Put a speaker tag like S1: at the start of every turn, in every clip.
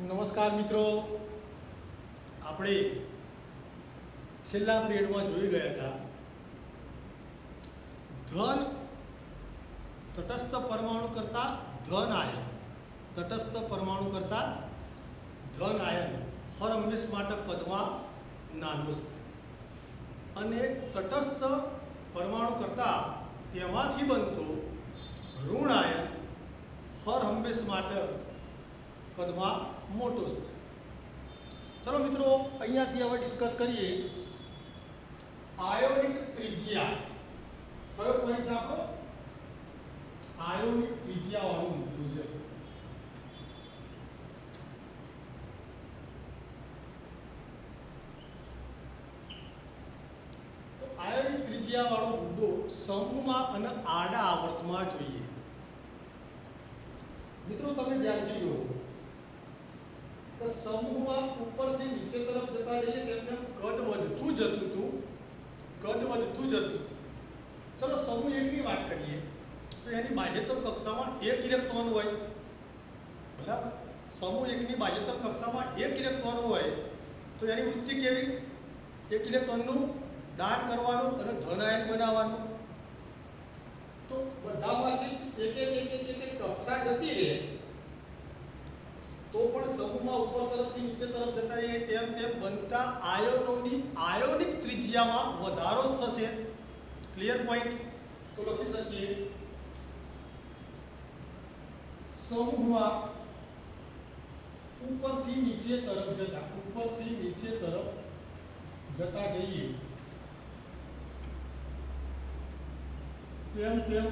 S1: નમસ્કાર મિત્રો, આપણે છેલ્લા પીરિયડમાં જોઈ ગયા હતા ધન તટસ્થ પરમાણુ કરતાં ધન આયન, તટસ્થ પરમાણુ કરતાં ધન આયન હર હંમેશ માટે કદમાં નાનું છે અને તટસ્થ પરમાણુ કરતાં તેમાંથી બનતો ઋણ આયન હર હંમેશ માટે કદમાં મોટો છે. ચલો મિત્રો, અહીંયાથી હવે ડિસ્કસ કરીએ આયોનિક ત્રિજ્યા. કયો પોઈન્ટ છે આપણો? આયોનિક ત્રિજ્યા વાળું મુદ્દું છે. તો આયોનિક ત્રિજ્યા વાળો મુદ્દો સમૂહમાં અને આડા આવર્તમાં જોઈએ. મિત્રો તમે ધ્યાનથી જુઓ કે સમૂહમાં ઉપરથી નીચે તરફ જતા રહીએ તેમ તેમ કદ વધતું જતું હતું. ચલો સમૂહ એકની વાત કરીએ તો એની બાહ્યતમ કક્ષામાં એક ઇલેક્ટ્રોન હોય, બરાબર. સમૂહ એકની બાહ્યતમ કક્ષામાં એક ઇલેક્ટ્રોન હોય તો એની વૃત્તિ કેવી? એક ઇલેક્ટ્રોનનું દાન કરવાનું અને ધન આયન બનાવવાનું. તો બધામાંથી એક કક્ષા જતી રહે તો પણ સમૂહમાં ઉપર તરફથી નીચે તરફ જતા રહીએ તેમ તેમ બનતા આયનોની આયોનિક ત્રિજ્યામાં વધારો થશે. Clear point? તો લખી શકીએ સમૂહમાં ઉપરથી નીચે તરફ જતા જઈએ તેમ તેમ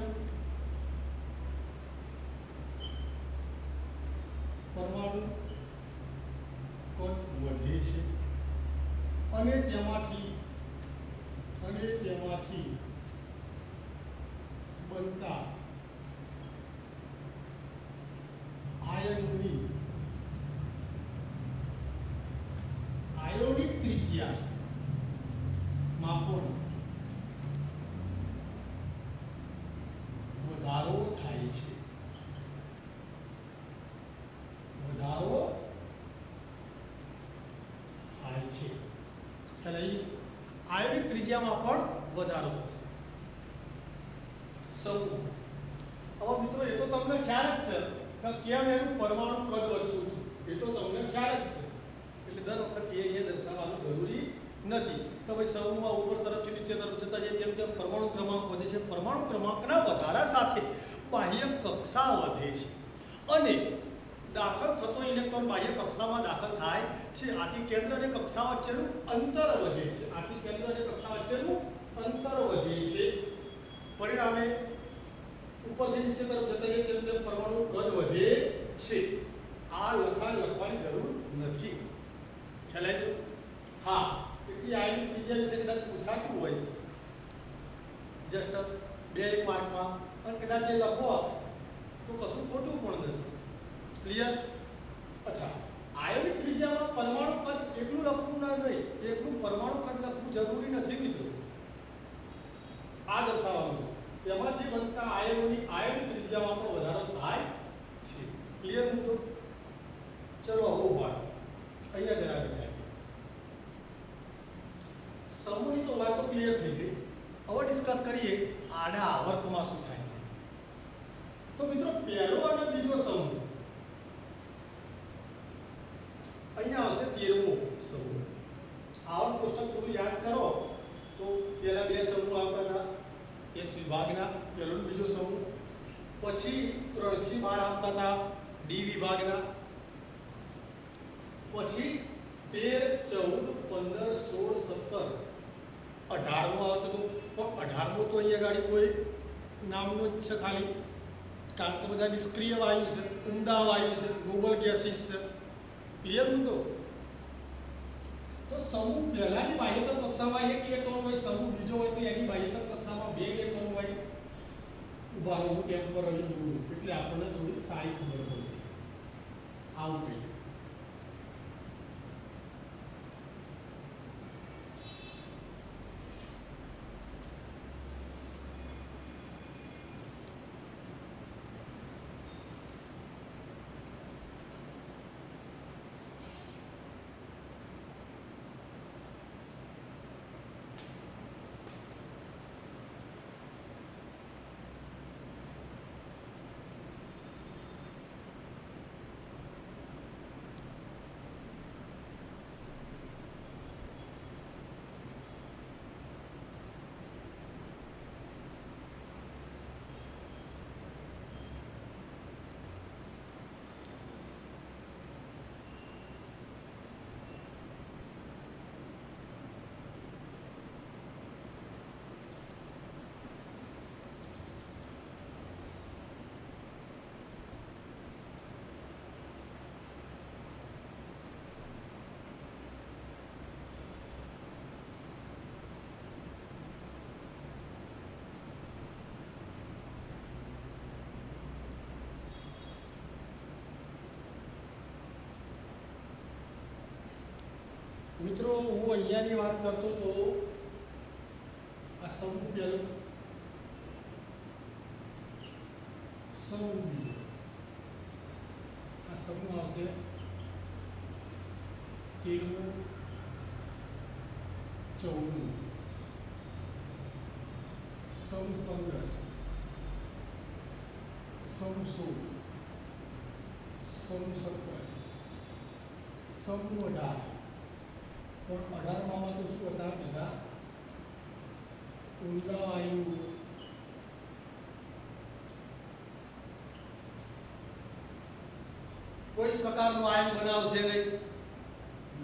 S1: પરમાણુ કદ વધે છે અને તેમાંથી બનતા આયનોની આયોનિક ત્રિજ્યામાં પણ વધારો થાય છે. ખ્યાલ આવી? આયોનિક ત્રિજ્યામાં પણ વધારો થશે સમૂહ. હવે મિત્રો એ તો તમને ખ્યાલ જ છે કે કેમ એનું પરમાણુ કદ વધતું હતું. એ તો તમને ખ્યાલ જ છે, એટલે દર વખત એ દર્શાવવાનું જરૂરી નથી કે ભાઈ સમૂહમાં ઉપર તરફથી નીચે તરફ જતા જઈએ તેમ તેમ પરમાણુ ક્રમાંક વધે છે. પરમાણુ ક્રમાંકના વધારા સાથે બાહ્ય કક્ષા વધે છે અને દાખલ થતો ઇલેક્ટ્રોન બાહ્ય કક્ષામાં દાખલ થાય છે. આથી કેન્દ્ર અને કક્ષા વચ્ચેનું અંતર વધે છે. પરિણામે ઉપરથી નીચે તરફ જતા જઈએ તેમ તેમ પરમાણુ કદ વધે છે. આ લખવાની જરૂર નથી. ખ્યાલ આવ્યો? હા, એટલી આયોનિક ત્રિજ્યા વિશે કદાચ પૂછાતું હોય જસ્ટ 2-1 માર્કમાં અને કદાચ એ લખો તો કશું ખોટું પણ નથી. ક્લિયર? અચ્છા, આયોનિક ત્રિજ્યામાં પરમાણુ કદ એકલું લખવું નહીં, એકલું પરમાણુ કદ લખવું જરૂરી નથી મિત્રો. આ દર્શાવવાનું છે તેમાંથી બનતા આયનોની આયોનિક ત્રિજ્યામાં પણ વધારો થાય છે. ક્લિયર મુદ્દો? ચલો હવે ઉભા અહીંયા જરા વિચારીએ. સમૂહની તો વાતો ક્લિયર થઈ ગઈ. હવે ડિસ્કસ કરીએ આડા આવર્તમાં શું થાય છે. તો મિત્રો પહેલો અને બીજો સમૂહ અહીંયા આવશે 13મો સમૂહ. આવર્ત કોષ્ટક થોડું યાદ કરો તો પહેલા બે સમૂહ આવતા હતા એસ વિભાગના, પહેલો અને બીજો સમૂહ. પછી 3 થી 12 આવતા હતા ડી વિભાગના. પછી 13, 14, 15, 16, 17, 18મો આવતો હતો. પણ 18મો તો અહીંયા ગાડી કોઈ નામનો જ છે ખાલી, કારણ કે બધા નિષ્ક્રિય વાયુ છે, ઉમદા વાયુ છે, નોબલ ગેસીસ છે. ક્લિયર મુદ્દો? તો સમૂહ પહેલાની બાહ્યતમ કક્ષામાં 1 ઇલેક્ટ્રોન હોય, સમૂહ બીજો હોય તો એની બાહ્યતમ કક્ષામાં 2 ઇલેક્ટ્રોન હોય. ઉભા રહો, હું ટેમ્પરરી દૂર એટલે આપણને થોડી સારી ખબર પડશે. આવું કંઈ મિત્રો હું અહીંયાની વાત કરતો તો આ સમૂહ પહેલો, સમૂહ બીજો, આ સમૂહ આવશે 13મું, 14મું, સમૂહ 15, સમૂહ 16, સમૂહ 17, સમૂહ 18. પણ 18માં તો શું હતા બધા ઊંડા વાયુ, કોઈ જ પ્રકારનું આયન બનાવશે નહીં,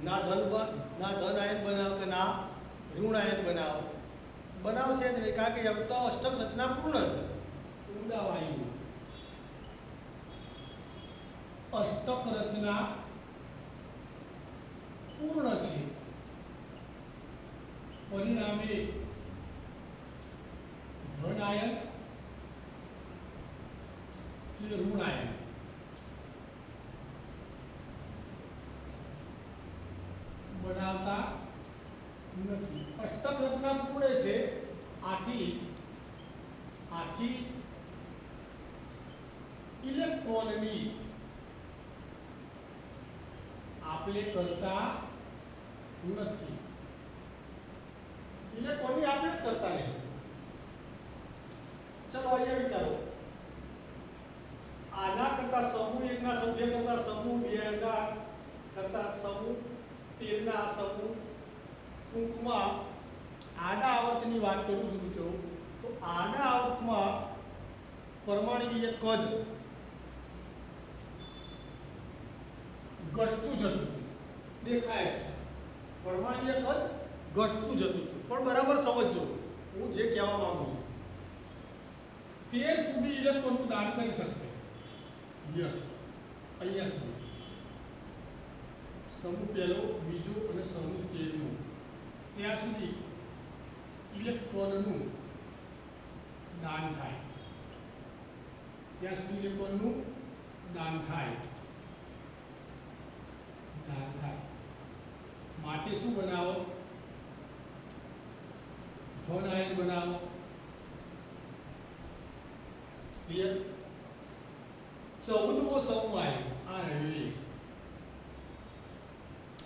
S1: ના ધન આયન બનાવ કે ના ઋણ આયન બનાવશે જ નહીં, કારણ કે એમ તો અષ્ટક રચના પૂર્ણ છે. ઊંડા વાયુ અષ્ટક રચના પૂર્ણ છે, પરિણામે ધન આયન કે ઋણ આયન બનાવતા નથી. અષ્ટક રચના પૂર્ણ છે, આથી ઇલેક્ટ્રોનની આપલે કરતા નથી. ઇલેક્ટ્રોનની આપલે જ કરતા નહીં. ચલો અહીંયા વિચારો, આના કરતા સમૂહ 1 ના સભ્ય કરતા સમૂહ 2 ના કરતા સમૂહ 13 ના સમૂહ ટૂંકમાં આના આવર્તની વાત કરું છું મિત્રો, તો આના આવર્તમાં પરમાણુય કદ ઘટતું જતું દેખાય જ છે. પરમાણુય કદ ઘટતું જતું હતું, પણ બરાબર સમજજો હું જે કહેવા માંગુ છું. 13 સુધી ઇલેક્ટ્રોનનું દાન કરી શકશે. યસ, અહીંયા સુધી સમૂહ પહેલો, બીજો અને સમૂહ 13નો, ત્યાં સુધી ઇલેક્ટ્રોનનું દાન થાય. ત્યાં સુધી ઇલેક્ટ્રોનનું દાન થાય. માટે શું બનાવો? ધન આયન બનાવો. ક્લિયર? 14મો સમૂહ આયન આ રહ્યો.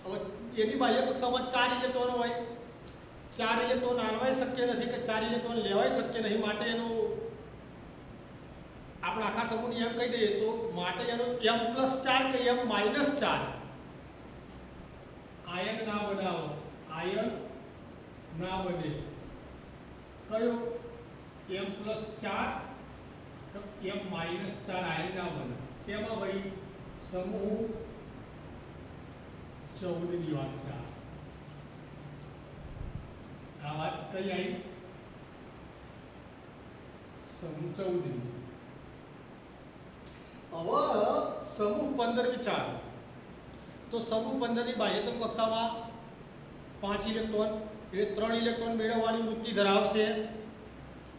S1: હવે એની બાહ્ય કક્ષામાં 4 ઇલેક્ટ્રોન હોય. 4 ઇલેક્ટ્રોન આલવાય શક્ય નથી કે 4 ઇલેક્ટ્રોન લેવાય શક્ય નહીં, માટે એનું આપણે આખા સમૂહને એમ કહી દઈએ તો માટે એનું m+4 કે m-4 આયન ના બનાવો. આયન ના બને. કયો? m+4 તો m-4 આયન ના બને. શેમાં ભાઈ? સમૂહ 14 ની વાત છે. આ વાત કઈ આવી? સમૂહ 14 ની. હવે સમૂહ 15 વિચાર, તો સમૂહ 15 ની બાહ્યતમ કક્ષામાં 5 ઇલેક્ટ્રોન એટલે 3 ઇલેક્ટ્રોન મેળવવાની વૃત્તિ ધરાવશે.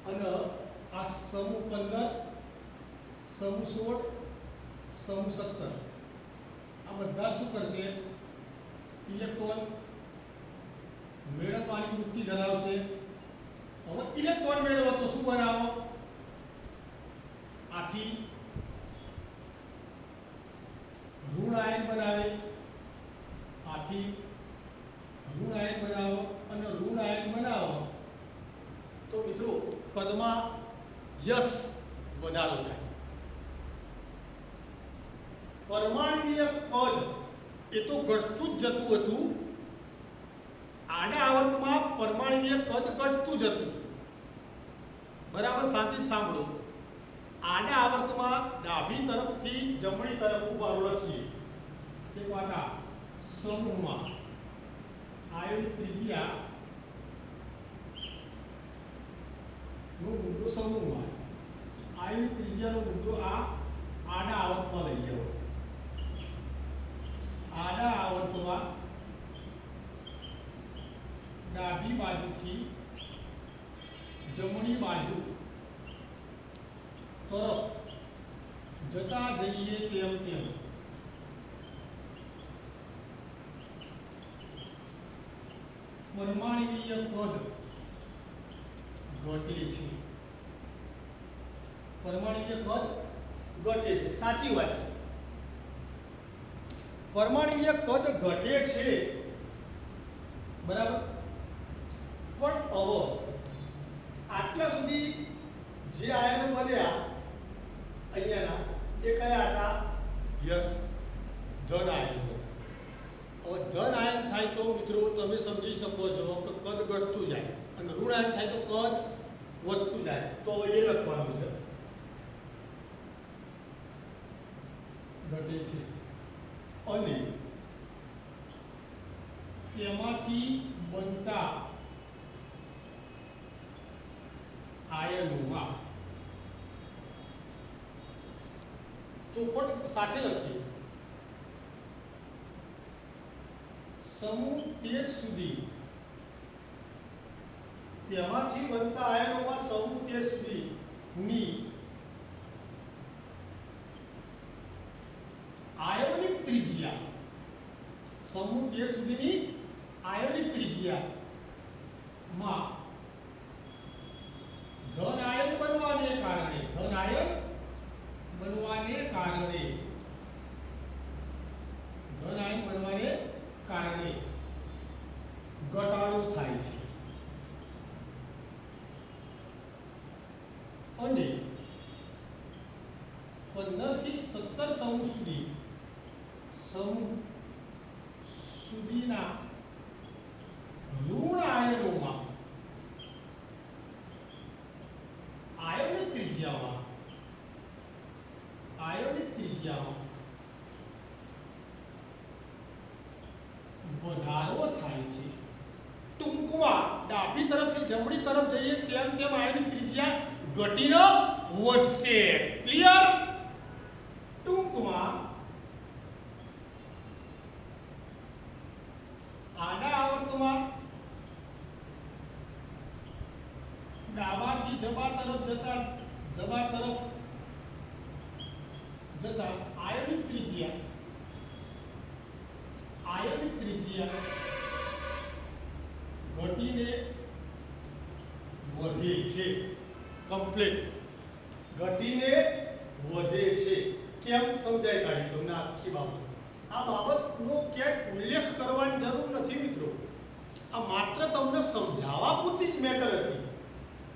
S1: અને આ સમૂહ 15, સમૂહ 16, સમૂહ 17 આ બધા શું કરશે? ઇલેક્ટ્રોન મેળવવાની વૃત્તિ ધરાવશે. હવે ઇલેક્ટ્રોન મેળવો તો શું બનાવો? આથી ઋણ આયન બનાવે. આથી ઋણ આયન બનાવો, અને ઋણ આયન બનાવો તો મિત્રો કદમાં યસ વધારો થાય. પરમાણુય કદ એ તો ઘટતું જ જતું હતું. આડા આવર્તમાં પરમાણુય કદ ઘટતું જતું. બરાબર, શાંતિ સાંભળો. આડા આવર્તમાં ડાબી તરફથી જમણી તરફ ઉભારો લખીએ. એક વાત આ સમૂહમાં આયોનિક ત્રિજ્યા નો મુદ્દો સમૂહમાં આયોનિક ત્રિજ્યાનો મુદ્દો આ આડા આવર્તમાં લઈએ. હવે આડા આવર્તમાં ડાબી બાજુથી જમણી બાજુ તરફ જતા જઈએ તેમ પરમાણ્વીય કદ ઘટે છે. પરમાણ્વીય કદ ઘટે છે. સાચી વાત છે. પરમાણ્વીય કદ ઘટે છે, બરાબર. પણ હવે આટલા સુધી જે આયનો બન્યા અહીંયાના એ કયા હતા? યસ, ધન આયનો હતા. હવે ધન આયન થાય તો મિત્રો તમે સમજી શકો છો કે કદ ઘટતું જાય, અને ઋણ આયન થાય તો કદ વધતું જાય. તો હવે એ લખવાનું છે, ઘટે છે અને તેમાંથી બનતા આયનોમાં ચોખવટ સાથે લખીએ. સમૂહ 13 સુધી, તેમાંથી બનતા આયનોમાં સમૂહ 13 સુધીની આયોનિક ત્રિજ્યા, સમૂહ 13 સુધીની આયોનિક ત્રિજ્યામાં ધન આયન બનવાને કારણે, ધન આયન બનવાને કારણે, ધન આયન બનવાને કારણે ઘટાડો થાય છે. અને 15 થી 17 સમૂહ સુધીના ઋણ આયનોમાં આયોનિક ત્રિજ્યામાં વધારો થાય છે. ટૂંકમાં ડાબી તરફથી જમણી તરફ જઈએ તેમ તેમ આયનિક ત્રિજ્યા ઘટીને વધશે. ક્લિયર? ટૂંકમાં આડા આવર્તમાં ડાબાથી જબા તરફ જતા આયોનિક ત્રિજ્યા ઘટીને વધે છે. કમ્પ્લીટ ઘટીને વધે છે. કેમ સમજાય કાઢી તમને આખી બાબત. આ બાબતનો ક્યાંય ઉલ્લેખ કરવાની જરૂર નથી મિત્રો. આ માત્ર તમને સમજાવવા પૂરતી જ મેટર હતી.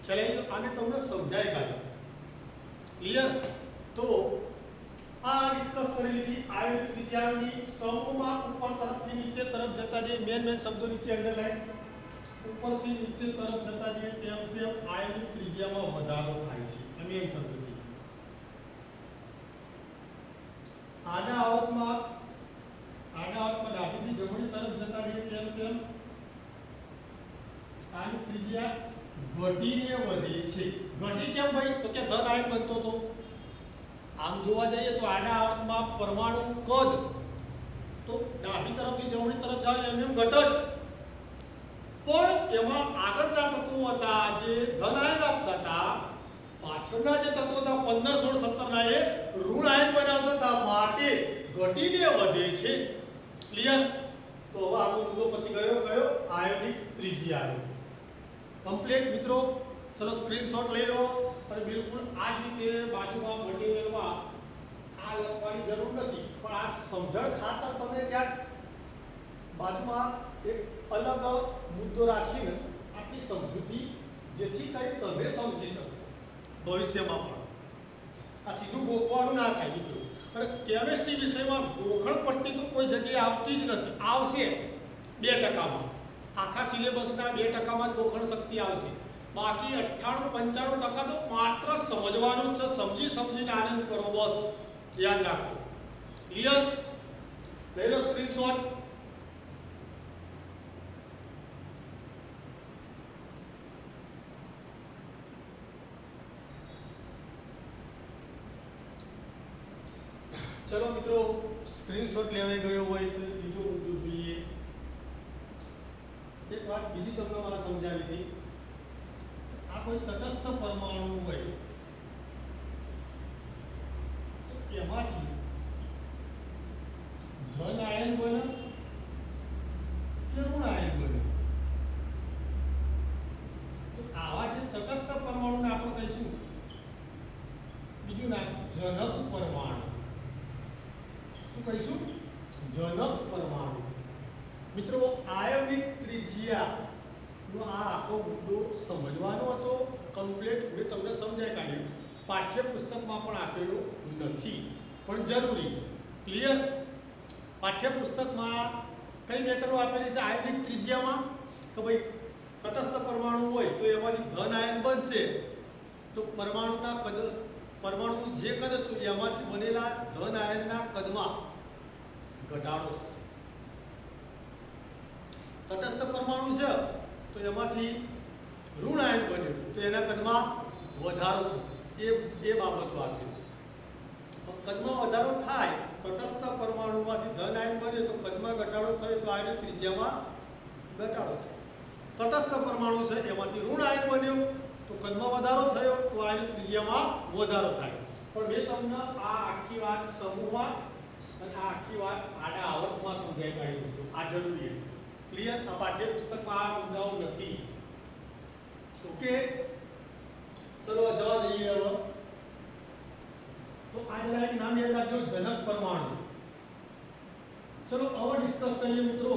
S1: ચાલે આને તમને સમજાય કાઢી. ક્લિયર? તો આ ડિસ્કસ કરી લીધી આયોનિક ત્રિજ્યાની સમૂહમાં ઉપર તરફથી નીચે તરફ જતા જે મેન શબ્દો નીચે અંડરલાઈન, ઉપરથી નીચે તરફ જતા જે તેમ તેમ આયોનિક ત્રિજ્યામાં વધારો થાય છે. આ મેન શબ્દથી આડા આવર્તમાં ડાબીથી જમણી તરફ જતા જે તેમ તેમ આયોનિક ત્રિજ્યા ઘટીને વધે છે. ઘટી કેમ ભાઈ? તો કે ધન આયન બનતો હતો. આમ જોવા જઈએ તો આડા આવર્તમાં પરમાણુ કદ તો ડાબી તરફથી જમણી તરફ જાય એમ એમ ઘટે જ, પણ એમાં આગળના તત્વો હતા જે ધન આયન આપતા હતા, પાછળના જે તત્વો હતા 15, 16, 17 ના એ ઋણ આયન બનાવતા હતા, માટે ઘટીને વધે છે. ક્લિયર? તો હવે આપણો મુદ્દો પતી ગયો આયોનિક ત્રિજ્યાનો. કમ્પ્લીટ મિત્રો. ચલો સ્ક્રીનશોટ લઈ લો અને બિલકુલ આ જ રીતે બાજુમાં મટીરીયલમાં આ લખવાની જરૂર નથી, પણ આ સમજણ ખાતર તમે ક્યાંક બાજુમાં એક અલગ મુદ્દો રાખીને આટલી સમજૂતી, જેથી કરી તમે સમજી શકો ભવિષ્યમાં પણ. આ સીધું ગોખવાનું ના થાય મિત્રો. અને કેમેસ્ટ્રી વિષયમાં ગોખણ પડતી તો કોઈ જગ્યાએ આવતી જ નથી. આવશે 2%માં, આખા સિલેબસના 2%માં જ ગોખણ શક્તિ આવશે. બાકી 98-95% તો માત્ર સમજવાનું જ છે. સમજીને આનંદ કરો, બસ. યાદ રાખો. ક્લિયર? લઈ લો સ્ક્રીનશોટ. ચલો મિત્રો, સ્ક્રીનશોટ લેવાઈ ગયો હોય તો બીજો મુદ્દો જોઈએ. એક વાત બીજી તમને મારે સમજાવી હતી. આ કોઈ તટસ્થ પરમાણુ હોય તો એમાંથી ધન આયન બને કે ઋણ આયન બને? કહીશું બીજું નામ જનક પરમાણુ. શું કહીશું? જનક પરમાણુ. મિત્રો આયનિક ત્રિજ્યાનો આ આખો મુદ્દો સમજવાનો હતો. કમ્પ્લીટ મેં તમને સમજાય કાઢ્યું. પાઠ્યપુસ્તકમાં પણ આપેલો નથી પણ જરૂરી છે. ક્લિયર? પાઠ્યપુસ્તકમાં કઈ મેટરો આપેલી છે આયનિક ત્રિજ્યામાં કે ભાઈ તટસ્થ પરમાણુ હોય તો એમાંથી ધન આયન બનશે તો પરમાણુ જે કદ હતું એમાંથી બનેલા ધન આયનના કદમાં ઘટાડો થશે. તટસ્થ પરમાણુ છે તો એમાંથી ઋણ આયન બન્યું તો એના કદમાં વધારો થશે. એ બાબતો આપેલી છે. કદમાં વધારો થાય તટસ્થ પરમાણુમાંથી ધન આયન બને તો કદમાં ઘટાડો થયો તો આયનિક ત્રિજ્યામાં ઘટાડો થાય. તટસ્થ પરમાણુ છે એમાંથી ઋણ આયન બન્યો તો કદમાં વધારો થયો તો આયનિક ત્રિજ્યામાં વધારો થાય. પણ મેં તમને આ આખી વાત સમૂહમાં અને આ આખી વાત આડા આવર્તમાં સમજાવી કાઢી છે. આ જરૂરી છે. ક્લિયર? આ પાઠ્યપુસ્તકમાં આ મુદ્દાઓ નથી. ઓકે, ચલો જવા દઈએ હવે. તો આ જરા એક નામ યાદ રાખજો, જનક પરમાણુ. ચલો હવે ડિસ્કસ કરીએ મિત્રો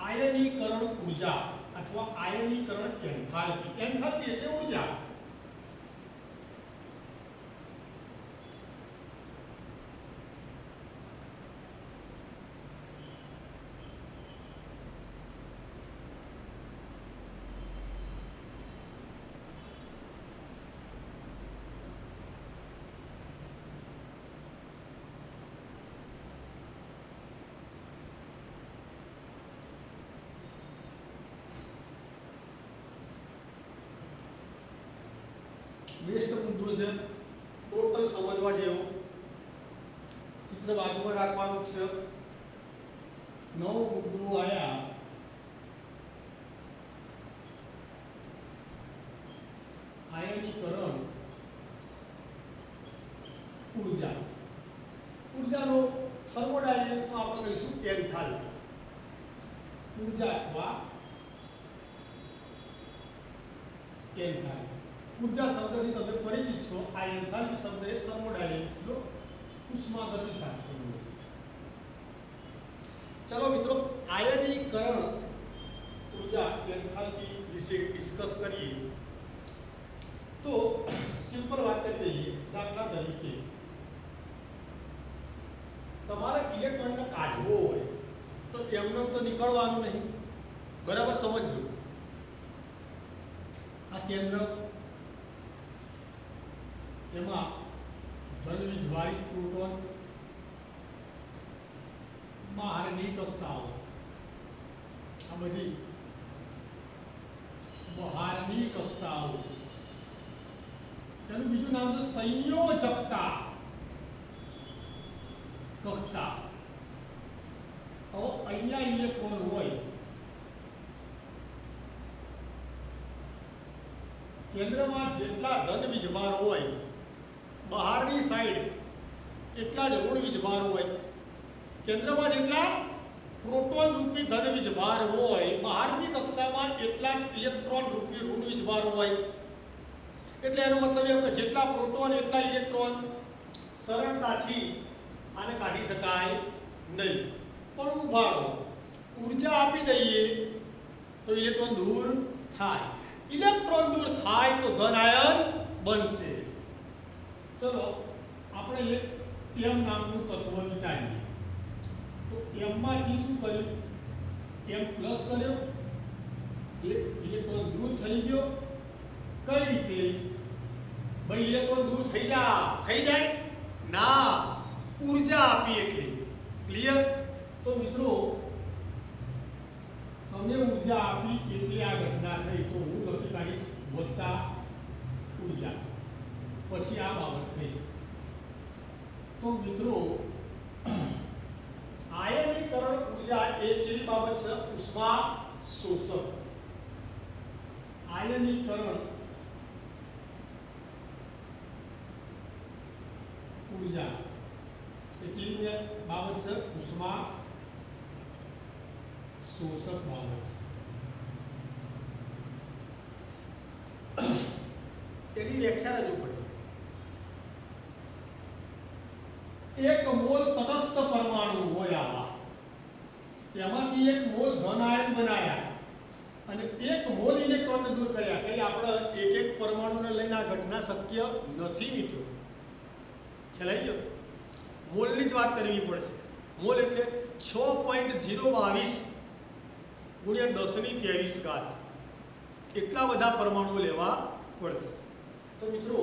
S1: આયનીકરણ ઊર્જા અથવા આયનીકરણ એન્થાલ્પી. એન્થાલ્પી એટલે ઊર્જા. બેસ્ટ મુદ્દો છે, ટોટલ સમજવા જેવો. ચિત્ર બાજુમાં રાખવાનું છે. નવો મુદ્દો આયા આયનીકરણ ઊર્જા. ઊર્જાનો થર્મોડાયનેમિક્સમાં આપણે કહીશું એન્થાલ્પી. ઊર્જા અથવા એન્થાલ્પી. ઊર્જા શબ્દથી તમે પરિચિત છો. આ એન્થાલ્પી શબ્દ એ થર્મોડાયનેમિક્સનો ઉષ્માગતિશાસ્ત્રનો છે. ચલો મિત્રો આયનીકરણ ઊર્જા એન્થાલ્પી વિશે ડિસ્કસ કરીએ. તો સિમ્પલ વાત કરી દઈએ. દાખલા તરીકે તમારે ઇલેક્ટ્રોનને કાઢવો હોય તો એમને તો નીકળવાનું નહીં. બરાબર સમજજો. આ કેન્દ્ર એમાં ધન વીજભારિત પ્રોટોન બહારની કક્ષાઓ. આ બધી બહારની કક્ષાઓ. તેનું બીજું નામ છે સંયોજકતા કક્ષા. હવે અહીંયા ઇલેક્ટ્રોન હોય કેન્દ્રમાં જેટલા ધન વીજભાર હોય બહારની સાઈડ એટલા જ ઋણ વીજભાર હોય. કેન્દ્રમાં જેટલા પ્રોટોન રૂપી ધન વીજભાર હોય બહારની કક્ષામાં એટલા જ ઇલેક્ટ્રોન રૂપી ઋણ વીજભાર હોય. એટલે એનો મતલબ એમ કે જેટલા પ્રોટોન એટલા ઇલેક્ટ્રોન. સરળતાથી આને કાઢી શકાય નહીં. પણ ઉભા રહો, ઊર્જા આપી દઈએ તો ઇલેક્ટ્રોન દૂર થાય. ઇલેક્ટ્રોન દૂર થાય તો ધન આયન બનશે. ચલો આપણે એક એમ નામનું તત્વ વિચારીએ. તો એમમાંથી શું કર્યું? એમ પ્લસ કર્યો, એક ઇલેક્ટ્રોન દૂર થઈ ગયો. કઈ રીતે? ભાઈ ઇલેક્ટ્રોન દૂર થઈ જાય ના, ઊર્જા આપી એટલે. ક્લિયર? તો મિત્રો તમે ઊર્જા આપી એટલે આ ઘટના થઈ. તો હું લખી કાઢીશ વત્તા ઊર્જા. પછી આ બાબત થઈ. તો મિત્રો આયનીકરણ ઊર્જા એ કેવી બાબત છે? ઉષ્મા શોષક. આયનીકરણ ઊર્જા એ કેવી બાબત છે? ઉષ્મા શોષક બાબત છે. એની વ્યાખ્યા રજૂ કરી. એક મોલ તટસ્થ પરમાણુ હોય આવા, એમાંથી એક મોલ ધન આયન બનાયા અને એક મોલ ઇલેક્ટ્રોનને દૂર કર્યા. કઈ આપણે એક એક પરમાણુને લઈને આ ઘટના શક્ય નથી મિત્રો. ખ્યાલ આવી ગયો? મોલની જ વાત કરવી પડશે. મોલ એટલે 6.022 ગુણ્યા 1023 એટલા બધા પરમાણુઓ લેવા પડશે. તો મિત્રો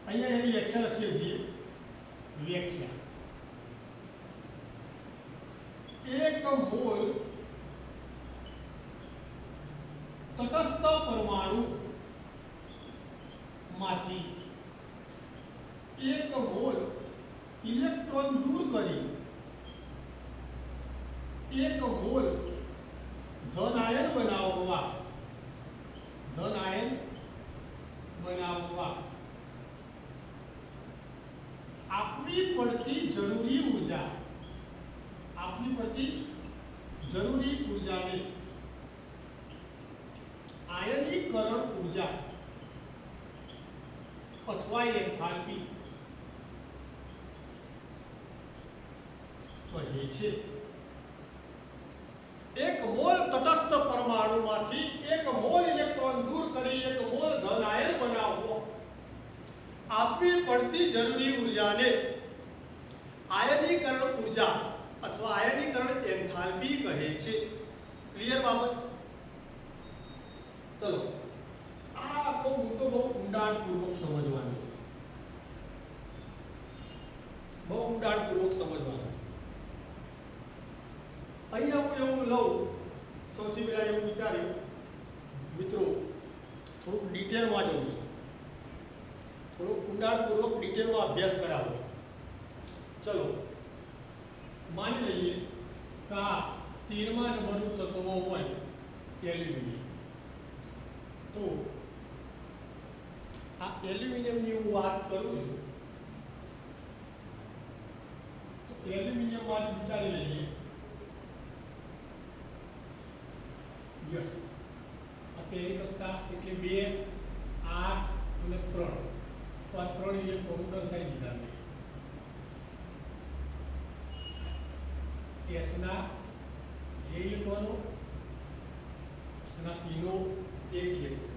S1: અહીંયા એની વ્યાખ્યા લખીએ છીએ. વ્યાખ્યા: એક મોલ તટસ્થ પરમાણુ માંથી એક મોલ ઇલેક્ટ્રોન દૂર કરી એક મોલ ધન આયન બનાવવા આપવી પડતી જરૂરી ઉર્જાને આયનીકરણ ઉર્જા અથવા એન્થાલ્પી કહે છે. એક મોલ તટસ્થ પરમાણુમાંથી એક મોલ ઇલેક્ટ્રોન દૂર કરી એક મોલ ધન આયન બનાવવો આપવી પડતી જરૂરી ઉર્જાને આયનીકરણ ઉર્જા અથવા આયનીકરણ એન્થાલ્પી કહે છે. ક્લિયર બાબત? ચલો, આ આખો મુદ્દો બહુ ઊંડાણપૂર્વક સમજવાનો છે. અહીંયા હું એવું લઉં, સૌથી પહેલા એવું વિચાર્યું મિત્રો, થોડુંક ડિટેલમાં જઉં છું, થોડુંક ઊંડાણપૂર્વક ડિટેલમાં અભ્યાસ કરાવું છું. ચલો, માની લઈએ કે આ 13મા નંબરનું તત્વ હોય એલ્યુમિનિયમ. તો આ એલ્યુમિનિયમની હું વાત કરું છું. તો એલ્યુમિનિયમ વાત વિચારી લઈએ. યસ, આ પહેલી કક્ષા એટલે 2, 8 અને 3. તો આ 3 ઇલેક્ટ્રોન દર્શાવી દીધા મેં. S ના 2 ઇલેક્ટ્રોનો અને P નો 1 ઇલેક્ટ્રોન.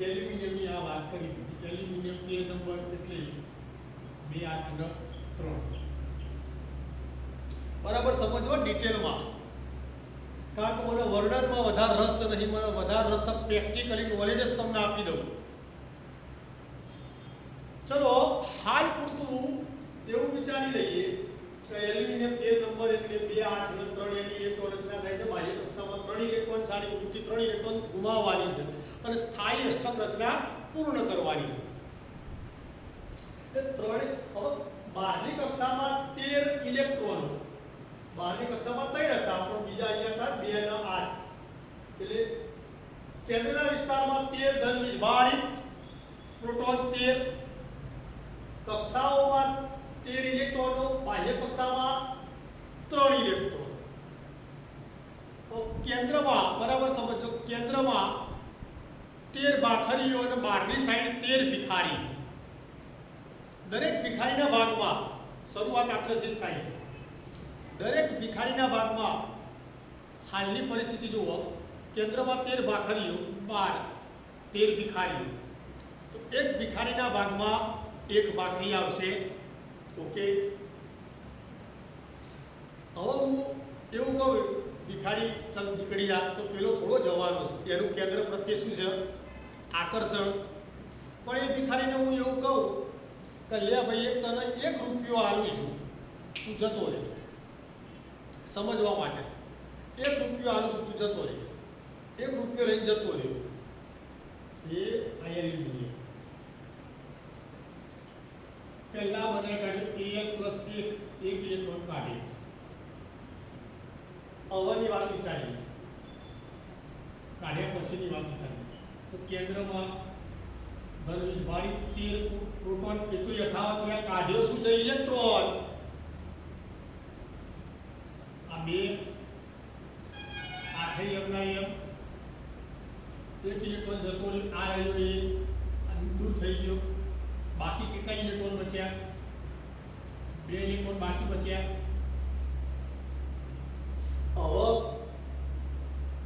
S1: એલ્યુમિનિયમની આ વાત કરી દીધી. એલ્યુમિનિયમ 13 નંબર એટલે 2, 8 અને 3. બરાબર સમજો ડિટેલમાં, કારણ કે મને વર્ણનમાં વધારે રસ નહીં, મને વધારે રસ પ્રેક્ટિકલી નોલેજ જ તમને આપી દઉં. ચલો, હાલ પૂરતું એવું વિચારી લઈએ કે એલ્યુમિનિયમ 13 નંબર એટલે 2, 8 અને 3 એની ઇલેક્ટ્રોન રચના થાય છે. બાહ્ય કક્ષામાં 3 ઇલેક્ટ્રોન સારી વૃત્તિ 3 ઇલેક્ટ્રોન ગુમાવવાની છે અને સ્થાયી અષ્ટક રચના પૂર્ણ કરવાની છે. હવે બહારની કક્ષામાં 13 ઇલેક્ટ્રોનો, બહારની કક્ષામાં 3 હતા પણ બીજા અહીંયા હતા 2 અને 8. એટલે કેન્દ્રના વિસ્તારમાં 13 ધન વીજભારિત પ્રોટોન 13, કક્ષાઓમાં 13 ઇલેક્ટ્રોનો, બાહ્ય કક્ષામાં 3 ઇલેક્ટ્રોન. તો કેન્દ્રમાં બરાબર સમજો, કેન્દ્રમાં 13 ભાખરીઓ અને બહારની સાઈડ 13 ભિખારી. દરેક ભિખારીના ભાગમાં શરૂઆત આટલેથી જ થાય છે. દરેક ભિખારીના ભાગમાં હાલની પરિસ્થિતિ જુઓ, કેન્દ્રમાં 13 ભાખરીઓ, બહાર 13 ભિખારીઓ. તો એક ભિખારીના ભાગમાં એક ભાખરી આવશે. ઓકે, હવે હું એવું કહું ભિખારી ચલ નીકળી જા, તો પેલો થોડો જવાનો છે, એનું કેન્દ્ર પ્રત્યે શું છે? આકર્ષણ. પણ એ ભિખારીને હું એવું કહું કે લે ભાઈ, એક તને 1 રૂપિયો આલું છું, તું જતો રહે. સમજવા માટે 1 રૂપિયો આલું છું, તું જતો રહે. 1 રૂપિયો લઈને જતો રહ્યો. એ એલ્યુમિનિયમ પહેલા બનાવી કાઢ્યું. Al + 1 ઇલેક્ટ્રોન કાઢી. હવાની વાત વિચારીએ, કાઢ્યા પછીની વાત વિચારીએ. તો કેન્દ્રમાં ધન વીજભારિત 13 પ્રોટોન, એ તો યથાવત રહ્યા. કાઢ્યો શું છે? ઇલેક્ટ્રોન. આ 2 8 એમના એમ એક ઇલેક્ટ્રોન જતો રહ્યો, આ રહ્યો એક, આ દૂર થઈ ગયો. બાકી કેટલા ઇલેક્ટ્રોન બચ્યા? 2 ઇલેક્ટ્રોન બાકી બચ્યા. હવે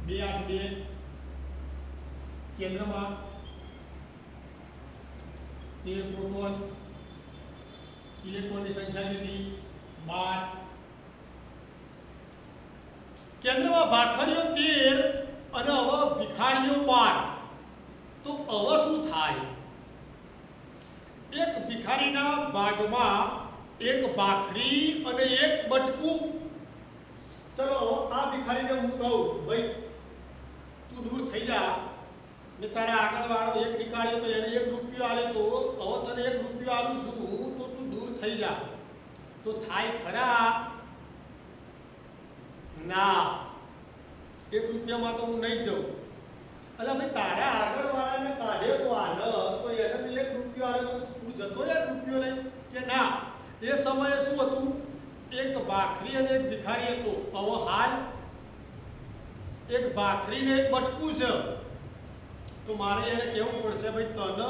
S1: 2 8 2 કેન્દ્રમાં 13 પ્રોટોન, ઇલેક્ટ્રોનની સંખ્યા કેટલી? 12. કેન્દ્રમાં ભાખરીઓ 13 અને હવે ભિખારીઓ 12. તો હવે શું થાય? એક ભિખારીના ભાગમાં એક ભાખરી અને એક બટકું. ચલો આ ભિખારીને હું કહું, ભાઈ તું દૂર થઈ જા, મેં તારા આગળ વાળો એક નીકાળ્યો તો એને 1 રૂપિયો આલે, તો હવે તને 1 રૂપિયો આલું છું, તો તું દૂર થઈ જા. તો થાય ખરા? ના, 1 રૂપિયામાં તો હું નહીં જાઉં. અલા ભાઈ તારા આગળ વાળાને કાઢ્યો તો આને, તો એને 1 રૂપિયો આલ્યો, તો તું જતો રે રૂપિયો લઈ કે ના? એ સમયે શું હતું? એક ભાખરી અને એક ભિખારી હતો. હવે હાલ એક ભાખરી ને એક બટકું છે, તો મારે એને કહેવું પડશે, ભાઈ તને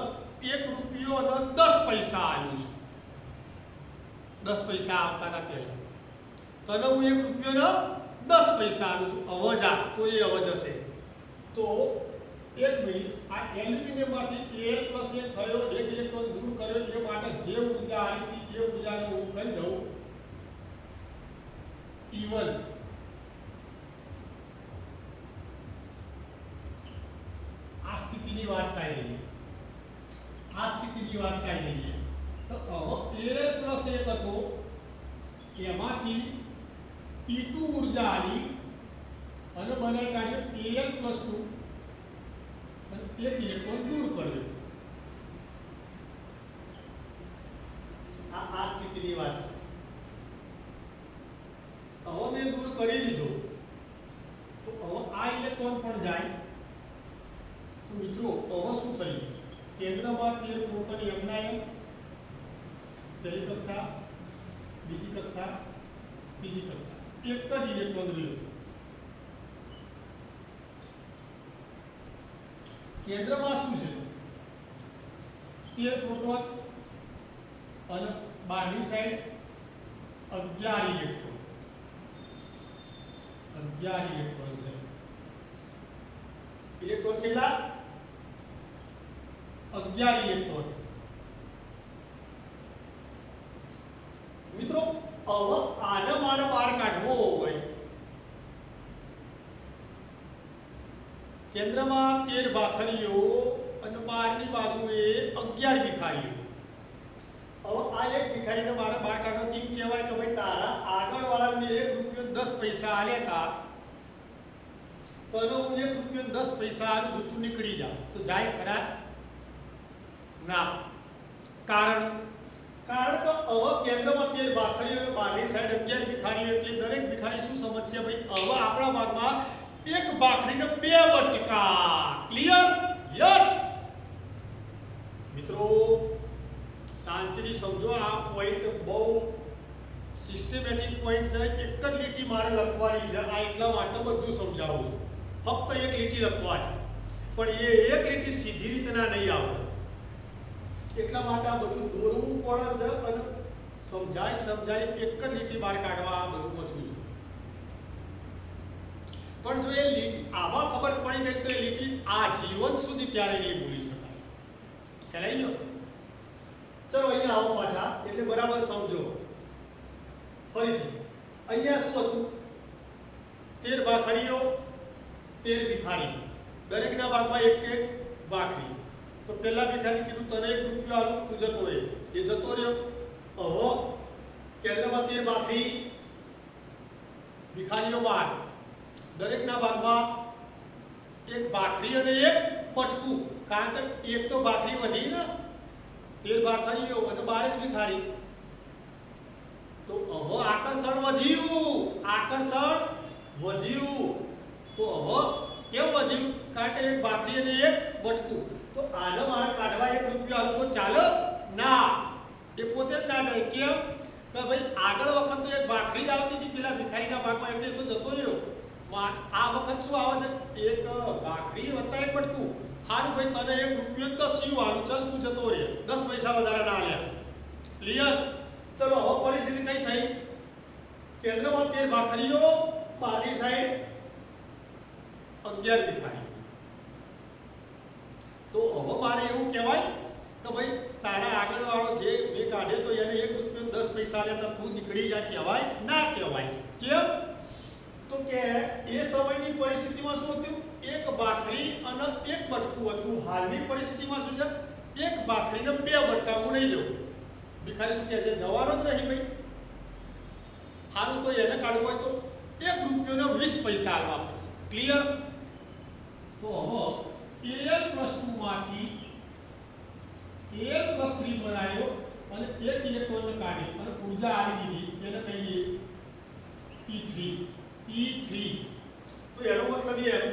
S1: 1 રૂપિયો અને 10 પૈસા આલ્યું છે. 10 પૈસા આવતા હતા પહેલા, તને હું 1 રૂપિયો ને 10 પૈસા આલું છું. હવે જા, તો એ હવે જશે. તો 1 મિનિટ, આ એલ્યુમિનિયમમાંથી Al + 1 થયો, 1 ઇલેક્ટ્રોન દૂર કર્યો, એ માટે જે ઊર્જા આવી હતી એ ઊર્જાને હું કહી દઉં E1. આ સ્થિતિની વાત સાઈ લઈએ, આ સ્થિતિની વાત સાઈ લઈએ. તો હવે Al + 1 હતો, એમાંથી E2 ઊર્જા આવી અને બનાવી કાઢ્યો Al + 2 અને 1 ઇલેક્ટ્રોન દૂર કર્યો. આ સ્થિતિની વાત છે. હવે મેં દૂર કરી દીધો, તો હવે આ ઇલેક્ટ્રોન પણ જાય. તો મિત્રો હવે શું થયું? કેન્દ્રમાં 13 પ્રોટોન એમના એમ, પહેલી કક્ષા, બીજી કક્ષા, ત્રીજી કક્ષા, એક જ ઇલેક્ટ્રોન રહ્યો. કેન્દ્રમાં શું છે? 13 પ્રોટોન અને બહારની સાઈડ 11 ઇલેક્ટ્રોન. 11 ઇલેક્ટ્રોન છે. ઇલેક્ટ્રોન કેટલા? 11 ઇલેક્ટ્રોન. મિત્રો હવે આને મારે બહાર કાઢવો હોય, કેન્દ્રમાં 13 ભાખરીઓ અને બહારની બાજુએ 11 ભિખારીઓ. હવે આ એક ભિખારીને મારે બહાર કાઢવો, કેમ કહેવાય કે ભાઈ તારા આગળ વાળાને 1 રૂપિયો 10 પૈસા આલ્યા હતા, તો એનો હું 1 રૂપિયો 10 પૈસા આલું છું, તું નીકળી જા. તો જાય ખરા? ના. કારણ કે હવે કેન્દ્રમાં 13 ભાખરીઓ અને બહારની સાઈડ 11 ભિખારીઓ, એટલે દરેક ભિખારી શું સમજશે? ભાઈ હવે આપણા ભાગમાં એક ભાખરીને 2 બટકા. ક્લિયર? યસ. મિત્રો શાંતિથી સમજો, આ પોઈન્ટ બહુ સિસ્ટમેટિક પોઈન્ટ છે. એક જ લીટી મારે લખવાની છે, આ એટલા માટે બધું સમજાવું. ફક્ત એક લીટી લખવા છે, પણ એ એક લીટી સીધી રીતના નહીં આવડે, એટલા માટે આ બધું દોરવું પડે છે અને સમજાય એક જ લીટી બહાર કાઢવા આ બધું મથવું છે. પણ જો એ લીટી આમાં ખબર પડી ગઈ તો એ લીટી આ જીવન સુધી ક્યારે નહીં ભૂલી શકાય. ખ્યાલ આવી ગયો? ચલો અહીંયા આવો પાછા, એટલે બરાબર સમજો. ફરીથી અહીંયા શું હતું? 13 ભાખરીઓ, 13 ભિખારી, દરેકના ભાગમાં એક એક ભાખરી. તો પહેલા ભિખારી કીધું તને 1 રૂપિયો આલું, તું જતો રહે, એ જતો રહ્યો. હવે કેન્દ્રમાં 13 ભાખરી, ભિખારીઓ 12, દરેકના ભાગમાં એક ભાખરી અને એક બટકું. કારણ કે એક તો ભાખરી વધી ને, 13 ભાખરીઓ અને 12 જ ભિખારી. તો હવે આકર્ષણ વધ્યું. તો હવે કેમ વધ્યું? કારણ કે એક ભાખરી અને એક બટકું. તો આને મારે કાઢવા 1 રૂપિયો આલો તો ચાલે? ના, એ પોતે જ ના જાય. કેમ? કે ભાઈ આગળ વખત તો એક ભાખરી જ આવતી હતી પેલા ભિખારીના ભાગમાં, એટલે તો જતો રહ્યો. આ વખત શું આવે છે? એક ભાખરી વત્તા એક બટકું. સારું ભાઈ, તને 1 રૂપિયો 10 યુ આલું, ચાલ તું જતો રહે, 10 પૈસા વધારે ના આલ્યા. ક્લિયર? ચલો હવે પરિસ્થિતિ કઈ થઈ? કેન્દ્રમાં 13 ભાખરીઓ, બહારની સાઈડ 11 ભિખારી. તો હવે મારે એવું કહેવાય કે ભાઈ તારા આગળવાળો જે મેં કાઢે તો એને 1 રૂપિયો 10 પૈસા આલ્યા તો તું નીકળી જા, કહેવાય? ના કહેવાય. કેમ? તો કે એ સમયની પરિસ્થિતિમાં શું હતું? એક ભાખરી અને એક બટકું હતું. હાલની પરિસ્થિતિમાં શું છે? એક ભાખરીને 2 બટકા. હું નહીં લઉં. ભિખારી શું કહે છે? જવાનો જ નહીં ભાઈ. સારું, તો એને કાઢવું હોય તો 1 રૂપિયોને 20 પૈસા આલવા પડશે. ક્લિયર? તો હવે AL + 2 માંથી AL + 3 બનાવ્યો અને એક ઇલેક્ટ્રોનને કાઢી અને ઉર્જા આવી દીધી, એને કહીએ E3. તો એનો મતલબ એમ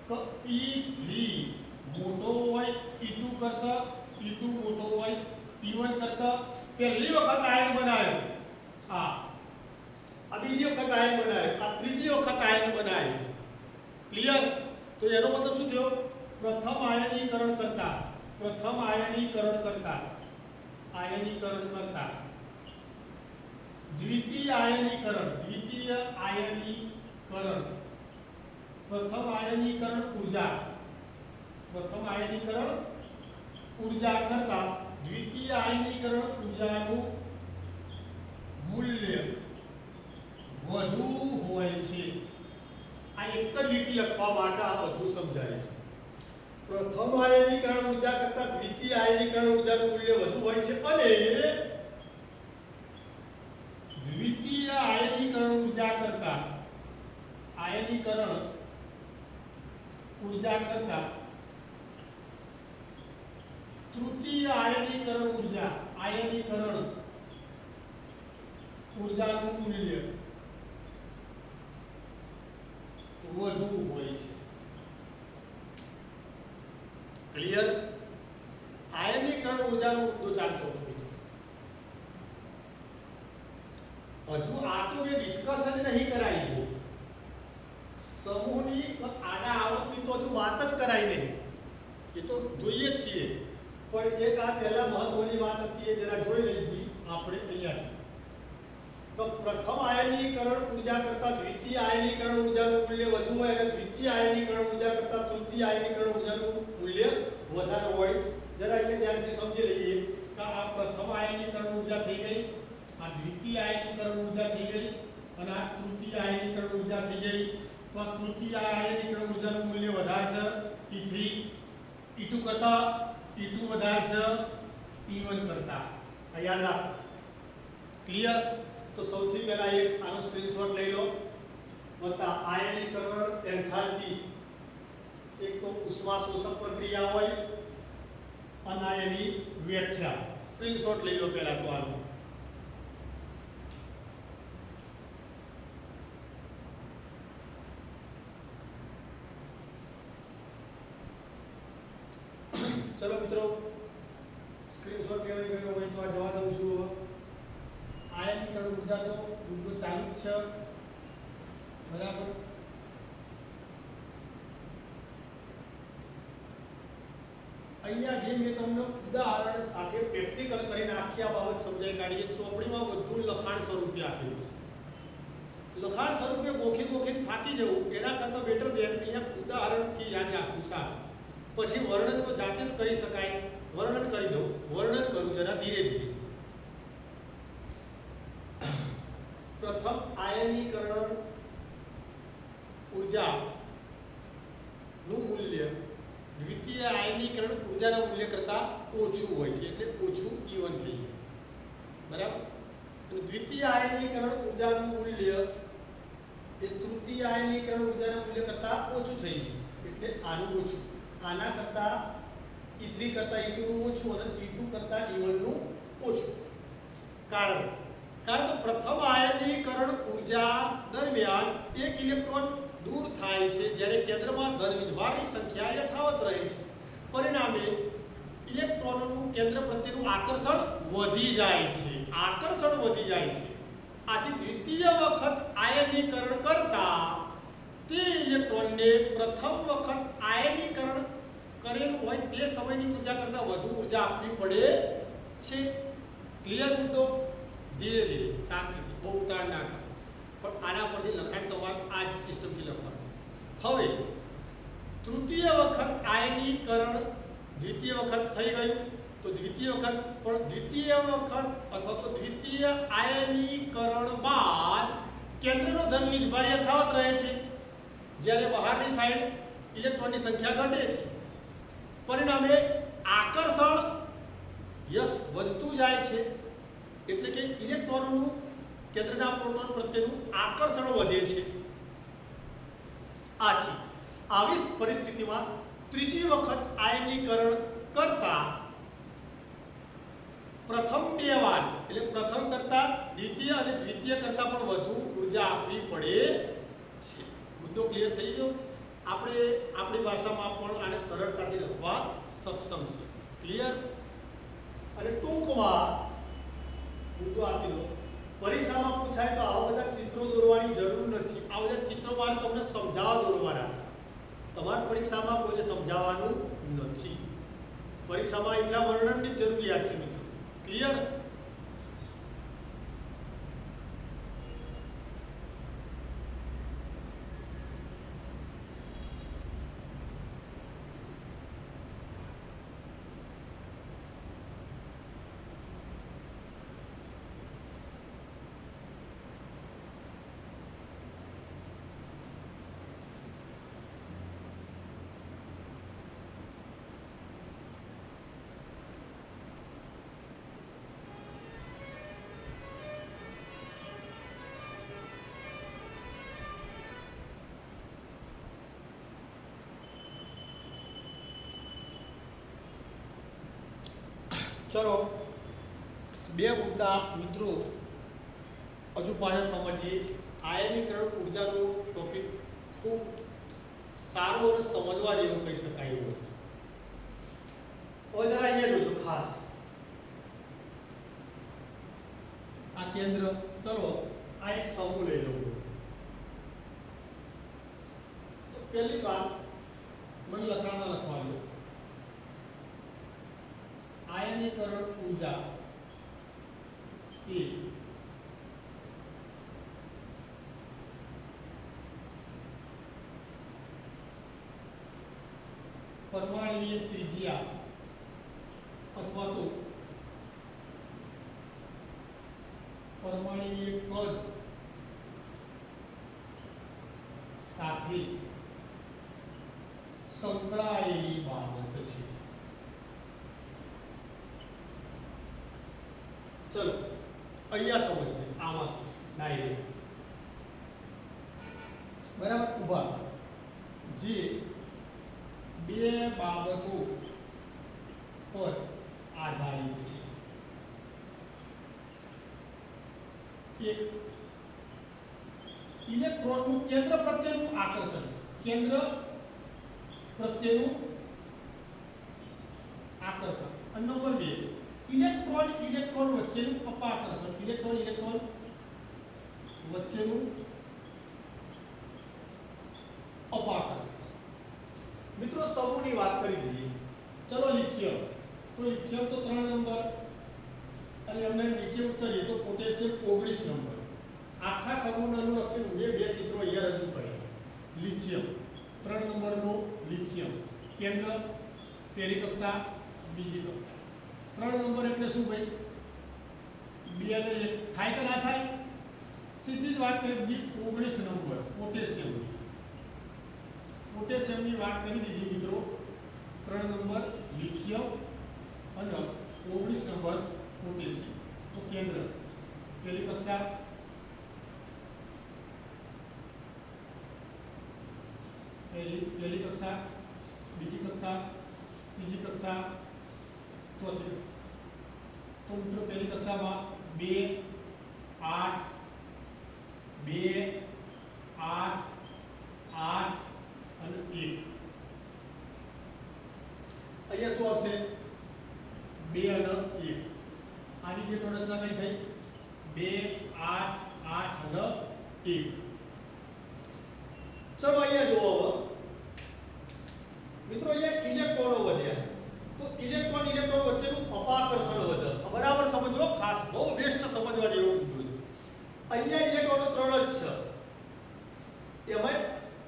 S1: કે E3 મોટો હોય E2 કરતા, E2 મોટો હોય E1 કરતા. પહેલી વખત આયન બનાવ્યો, આ બીજી વખત આયન બનાવ્યો, આ ત્રીજી વખત આયન બનાવ્યો. ક્લિયર? તો એનો મતલબ શું થયો? પ્રથમ આયનીકરણ કરતા દ્વિતીય આયનીકરણ, પ્રથમ આયનીકરણ ઉર્જા કરતા દ્વિતીય આયનીકરણ ઉર્જાનું મૂલ્ય વધુ હોય છે. આ એક જ લીટી લખવા માટે આ બધું સમજાય છે. પ્રથમ આયનીકરણ ઉર્જા કરતા દ્વિતીય આયનીકરણ ઉર્જાનું મૂલ્ય વધુ હોય છે અને દ્વિતીય આયનીકરણ ઉર્જા કરતા તૃતીય આયનીકરણ ઉર્જાનું મૂલ્ય વધુ હોય છે. ક્લિયર? આયનીકરણ ઉર્જાનો મુદ્દો ચાલતો હતો. હજુ આ તો મેં ડિસ્કસ જ નહીં કરાવી. સમૂહની આડા આવતની તો હજુ વાત જ કરાઈ નહીં. એ તો જોઈએ જ છીએ, પણ એક આ પહેલા મહત્વની વાત હતી એ જરા જોઈ લીધી આપણે અહીંયાથી. તો પ્રથમ આયનીકરણ ઉર્જા કરતા દ્વિતીય આયનીકરણ ઉર્જાનું મૂલ્ય વધુ હોય અને દ્વિતીય આયનીકરણ ઉર્જા કરતા તૃતીય આયનીકરણ ઉર્જાનું મૂલ્ય વધારે હોય. જરા અહીંયા ધ્યાનથી સમજી લઈએ કે આ પ્રથમ આયનીકરણ ઉર્જા થઈ ગઈ, આ દ્વિતીય આયનીકરણ ઉર્જા થઈ ગઈ અને આ તૃતીય આયનીકરણ ઉર્જા થઈ ગઈ. તો આ તૃતીય આયનીકરણ ઉર્જાનું મૂલ્ય વધારે છે E3, E2 કરતા E2 વધારે છે E1 કરતા. આ યાદ રાખો. ક્લિયર? તો સૌથી પહેલા એક આનો સ્ક્રીનશોટ લઈ લો. વત્તા આયનીકરણ એન્થાલ્પી, એક તો ઉષ્મા શોષક પ્રક્રિયા હોય અને એની વ્યાખ્યા. સ્ક્રીનશોટ લઈ લો પહેલા તો આનો. ચલો મિત્રો, સ્ક્રીનશોટ લેવાઈ ગયો હોય તો આ જવા દઉં છું. આયનીકરણ ઉર્જા તો મુદ્દો ચાલુ જ છે, બરાબર? અહીંયા જે મેં તમને ઉદાહરણ સાથે પ્રેક્ટિકલ કરીને આખી આ બાબત સમજાવી કાઢી. ચોપડીમાં બધું લખાણ સ્વરૂપે આપેલું છે. લખાણ સ્વરૂપે ગોખી થાકી જવું એના કરતાં બેટર છે અહીંયા ઉદાહરણથી યાદ રાખવું સારું. પછી વર્ણન તો જાતે જ કરી શકાય. વર્ણન કરી દઉં, વર્ણન કરું જરા ધીરે ધીરે. પ્રથમ આયનીકરણ ઉર્જાનું મૂલ્ય દ્વિતીય આયનીકરણ ઉર્જાના મૂલ્ય કરતાં ઓછું હોય છે, એટલે ઓછું E1 થઈ જાય. બરાબર? અને દ્વિતીય આયનીકરણ ઉર્જાનું મૂલ્ય એ તૃતીય આયનીકરણ ઉર્જાના મૂલ્ય કરતાં ઓછું થઈ ગયું, એટલે આનું ઓછું. આના કરતાં E3 કરતાં E2 નું ઓછું અને E2 કરતાં E1 નું ઓછું. કારણ કે પ્રથમ આયનીકરણ ઉર્જા દરમિયાન એક ઇલેક્ટ્રોન દૂર થાય છે, જ્યારે કેન્દ્રમાં ધન વીજભારની સંખ્યા યથાવત રહે છે. પરિણામે ઇલેક્ટ્રોનનું કેન્દ્ર પ્રત્યેનું આકર્ષણ વધી જાય છે. આથી દ્વિતીય વખત આયનીકરણ કરતા તે ઇલેક્ટ્રોનને પ્રથમ વખત આયનીકરણ કરેલું હોય તે સમયની ઉર્જા કરતાં વધુ ઉર્જા આપવી પડે છે. ક્લિયર મુદ્દો? ધીરે ધીરે શાંતિથી, બહુ ઉતાર ના કરો, પણ આના પરથી લખાણ તમારું આ જ સિસ્ટમથી લખવાનું. હવે તૃતીય વખત આયનીકરણ દ્વિતીય વખત થઈ ગયું, તો દ્વિતીય વખત પણ દ્વિતીય વખત અથવા તો દ્વિતીય આયનીકરણ બાદ કેન્દ્રનો ધન વીજભાર યથાવત રહે છે, જ્યારે બહારની સાઈડ ઇલેક્ટ્રોનની સંખ્યા ઘટે છે. પરિણામે આકર્ષણ યશ વધતું જાય છે, એટલે કે ઇલેક્ટ્રોનનું કેન્દ્રના પ્રોટોન પ્રત્યેનું આકર્ષણ વધે છે. આથી આવી પરિસ્થિતિમાં ત્રીજી વખત આયનીકરણ કરતા પ્રથમ બે વાર, એટલે પ્રથમ કરતા દ્વિતીય અને દ્વિતીય કરતા પણ વધુ ઉર્જા આપવી પડે છે. મુદ્દો ક્લિયર થઈ ગયો? આપણે આપણી ભાષામાં પણ આને સરળતાથી લખવા સક્ષમ છે. ક્લિયર? અને ટૂંકમાં મુદ્દો આપી દો. પરીક્ષામાં પૂછાય તો આવા બધા ચિત્રો દોરવાની જરૂર નથી. આ બધા ચિત્રો મારે તમને સમજાવવા દોરવાના હતા. તમારી પરીક્ષામાં કોઈને સમજાવવાનું નથી. પરીક્ષામાં એટલા વર્ણનની જ જરૂરિયાત છે મિત્રો. ક્લિયર? ચલો બે મુદ્દા મિત્રો હજુ પાછા સમજીએ. આયનીકરણ ઉર્જાનો ટોપિક ખૂબ સારો અને સમજવા જેવો કહી શકાય એવો છે. હવે જરા અહીંયા જોજો ખાસ આ કેન્દ્ર. ચલો આ એક સમૂહ લઈ લો. તો પહેલી વાત મને લખાણમાં લખવા દો. આયનીકરણ ઉર્જા એ પરમાણુીય ત્રિજ્યા અથવા તો પરમાણુીય કદ સાથે સંકળાયેલી બાબત છે. ચલો અહીંયા સમજીએ. આમાં ડાયરેક્ટ બરાબર ઉભા જે બે બાબતો પર આધારિત છે. એક ઇલેક્ટ્રોનનું કેન્દ્ર પ્રત્યેનું આકર્ષણ, કેન્દ્ર પ્રત્યેનું આકર્ષણ. અને નંબર બે ઇલેક્ટ્રોન ઇલેક્ટ્રોન વચ્ચેનું અપાકર્ષણ, ઇલેક્ટ્રોન ઇલેક્ટ્રોન વચ્ચેનું અપાકર્ષણ. મિત્રો સમૂહની વાત કરી દીધી. ચલો લિથિયમ. તો લિથિયમ તો 3 નંબર, અને એમને નીચે ઉતરીએ તો પોટેશિયમ 19 નંબર. આખા સમૂહનું અનુલક્ષીને મેં બે ચિત્રો અહીંયા રજૂ કર્યા. લિથિયમ 3 નંબરનો લિથિયમ, કેન્દ્ર પહેલી કક્ષા બીજી કક્ષા. 3 નંબર એટલે શું ભાઈ? 2 અને 1 થાય કે ના થાય? સીધી જ વાત કરી દીધી. 19 નંબર પોટેશિયમની. પોટેશિયમની વાત કરી દીધી મિત્રો. 3 નંબર લિથિયમ અને 19 નંબર પોટેશિયમ. તો કેન્દ્ર પહેલી કક્ષા પહેલી કક્ષા, બીજી કક્ષા, ત્રીજી કક્ષા, ચોથી કક્ષા. તો મિત્રો પહેલી કક્ષામાં 2 8 2 8 8 અને 1. અહીંયા શું આવશે? 2 અને 1. આની જે રચના કઈ થઈ? 2 8 8 અને 1. ચલો અહીંયા જુઓ હવે મિત્રો, અહીંયા ઇલેક્ટ્રોનો વધ્યા તો ઇલેક્ટ્રોન ઇલેક્ટ્રોન વચ્ચેનું અપાકર્ષણ વધે. બરાબર સમજો, ખાસ બહુ બેસ્ટ સમજવા જેવું કીધું છે. અહીંયા ઇલેક્ટ્રોનો 3 જ છે, એમાં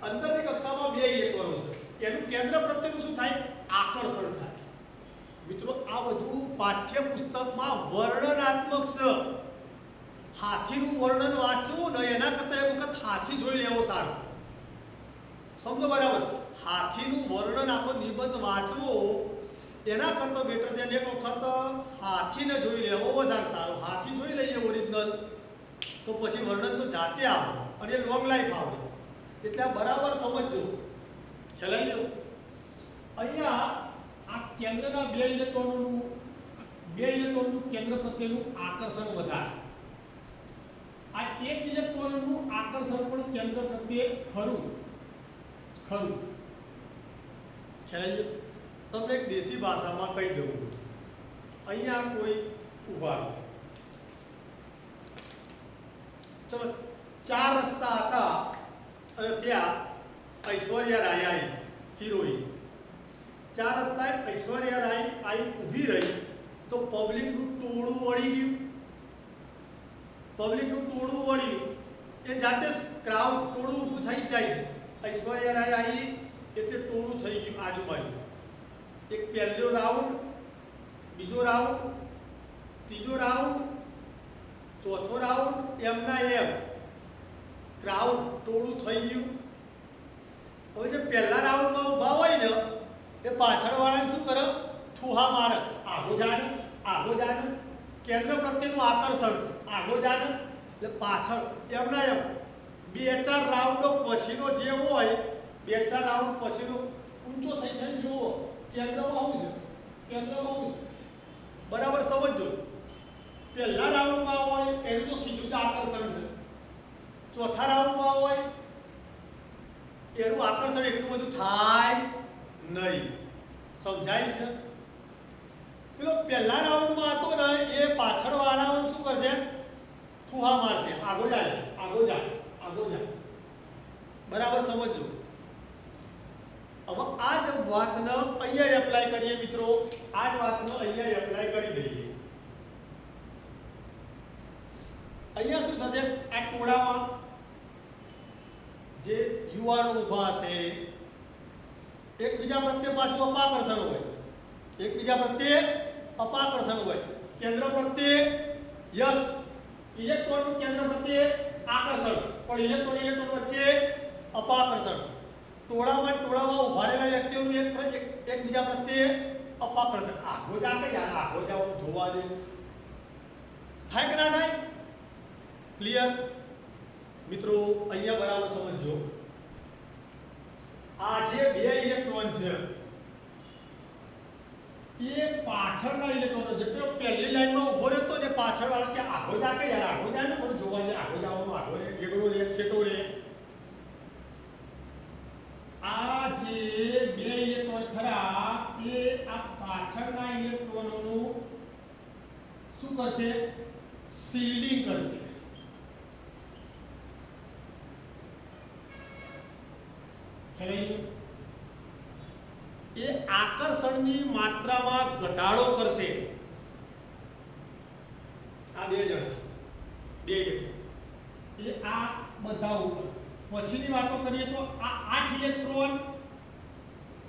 S1: અંદરની કક્ષામાં 2 ઇલેક્ટ્રોનો છે. એનું કેન્દ્ર પ્રત્યેનું શું થાય? આકર્ષણ થાય. મિત્રો આ બધું પાઠ્યપુસ્તકમાં વર્ણનાત્મક છે. હાથીનું વર્ણન વાંચવું ને એના કરતાં એક વખત હાથી જોઈ લેવો સારું. સમજો બરાબર? હાથીનું વર્ણન આખો નિબંધ વાંચવો એના કરતાં બેટર દેન એક વખત હાથીને જોઈ લેવો વધારે સારો. હાથી જોઈ લઈએ ઓરિજિનલ તો પછી વર્ણન તો જાતે આવે અને લોંગ લાઈફ આવે. એટલે આ બરાબર સમજજો. ચલાવી લો. અહીંયા આ કેન્દ્રના 2 ઇલેક્ટ્રોનનું કેન્દ્ર પ્રત્યેનું આકર્ષણ વધારે. આ 1 ઇલેક્ટ્રોનનું આકર્ષણ પણ કેન્દ્ર પ્રત્યે ખરું. ખ્યાલ આવ્યો? તમને એક દેશી ભાષામાં કહી દઉં. અહીંયા કોઈ ઊભા રહો. ચલો, 4 રસ્તા હતા અને ત્યાં ઐશ્વર્યા રાય આવી, હિરોઈન. 4 રસ્તાએ ઐશ્વર્યા રાય આવી ઊભી રહી તો પબ્લિકનું ટોળું વળી ગયું. એ જાતે ક્રાઉડ ટોળું ઊભું થઈ જાય છે. ઐશ્વર્યા રાય આવી એટલે ટોળું થઈ ગયું આજુબાજુ. એક પહેલો રાઉન્ડ, બીજો રાઉન્ડ, ત્રીજો રાઉન્ડ, ચોથો રાઉન્ડ, એમના એમ ક્રાઉડ ટોળું થઈ ગયું. હવે જે પહેલા રાઉન્ડમાં ઊભા હોય ને એ પાછળવાળાને શું કરે? ઠુહા મારે. આગો જાને. કેન્દ્ર પ્રત્યેનું આકર્ષણ છે. આગો જાને એટલે પાછળ એમના એમ 2-4 રાઉન્ડો પછીનો જે હોય, 2-4 રાઉન્ડ પછીનો ઊંચો થઈ જુઓ કેન્દ્રમાં શું છે. બરાબર સમજો. પહેલા રાઉન્ડમાં હોય એનું તો સીધું જ આકર્ષણ છે. ચોથા રાઉન્ડમાં હોય એનું આકર્ષણ એટલું બધું થાય નહીં. સમજાય છે? પેલો પહેલા રાઉન્ડમાં હતો ને એ પાછળવાળાઓ શું કરશે? ઠુહા મારશે. આગો જા. બરાબર સમજો. હવે આ જ વાતને અહીંયા એપ્લાય કરીએ મિત્રો. આ જ વાતને અહીંયા એપ્લાય કરી દઈએ. અહીંયા શું થશે? આ ટોળામાં જે યુવાનો ઊભા હશે એકબીજા પ્રત્યે પાછું અપાકર્ષણ હોય. કેન્દ્ર પ્રત્યે યસ, ઇલેક્ટ્રોનનું કેન્દ્ર પ્રત્યે આકર્ષણ, પણ ઇલેક્ટ્રોન વચ્ચે અપાકર્ષણ. ટોળામાં ઊભા રહેલા વ્યક્તિઓનું એકબીજા પ્રત્યે અપાકર્ષણ. આગો જા કે યાર, આગો જાઓ, જોવા દે. થાય કે ના થાય? ક્લિયર મિત્રો? અહીંયા બરાબર સમજો. આ જે 2 ઇલેક્ટ્રોન છે એ પાછળના ઇલેક્ટ્રોનો, જેટલો પહેલી લાઈનમાં ઊભો રહેતો ને પાછળવાળો કે આગો જા કે યાર, આગો જા ને, મને જોવા દે. આગો જવાનું, આગો રે, વેગળો રે, છેટો રે. આ જે 2 ઇલેક્ટ્રોન ખરા એ આ પાછળના ઇલેક્ટ્રોનોનું શું કરશે? શિલ્ડિંગ કરશે. એ આકર્ષણની માત્રામાં ઘટાડો કરશે. આ 2 જણા, 2 ઇલેક્ટ્રોન એ આ બધા ઉપર. પછીની વાતો કરીએ તો આ 8 ઇલેક્ટ્રોન,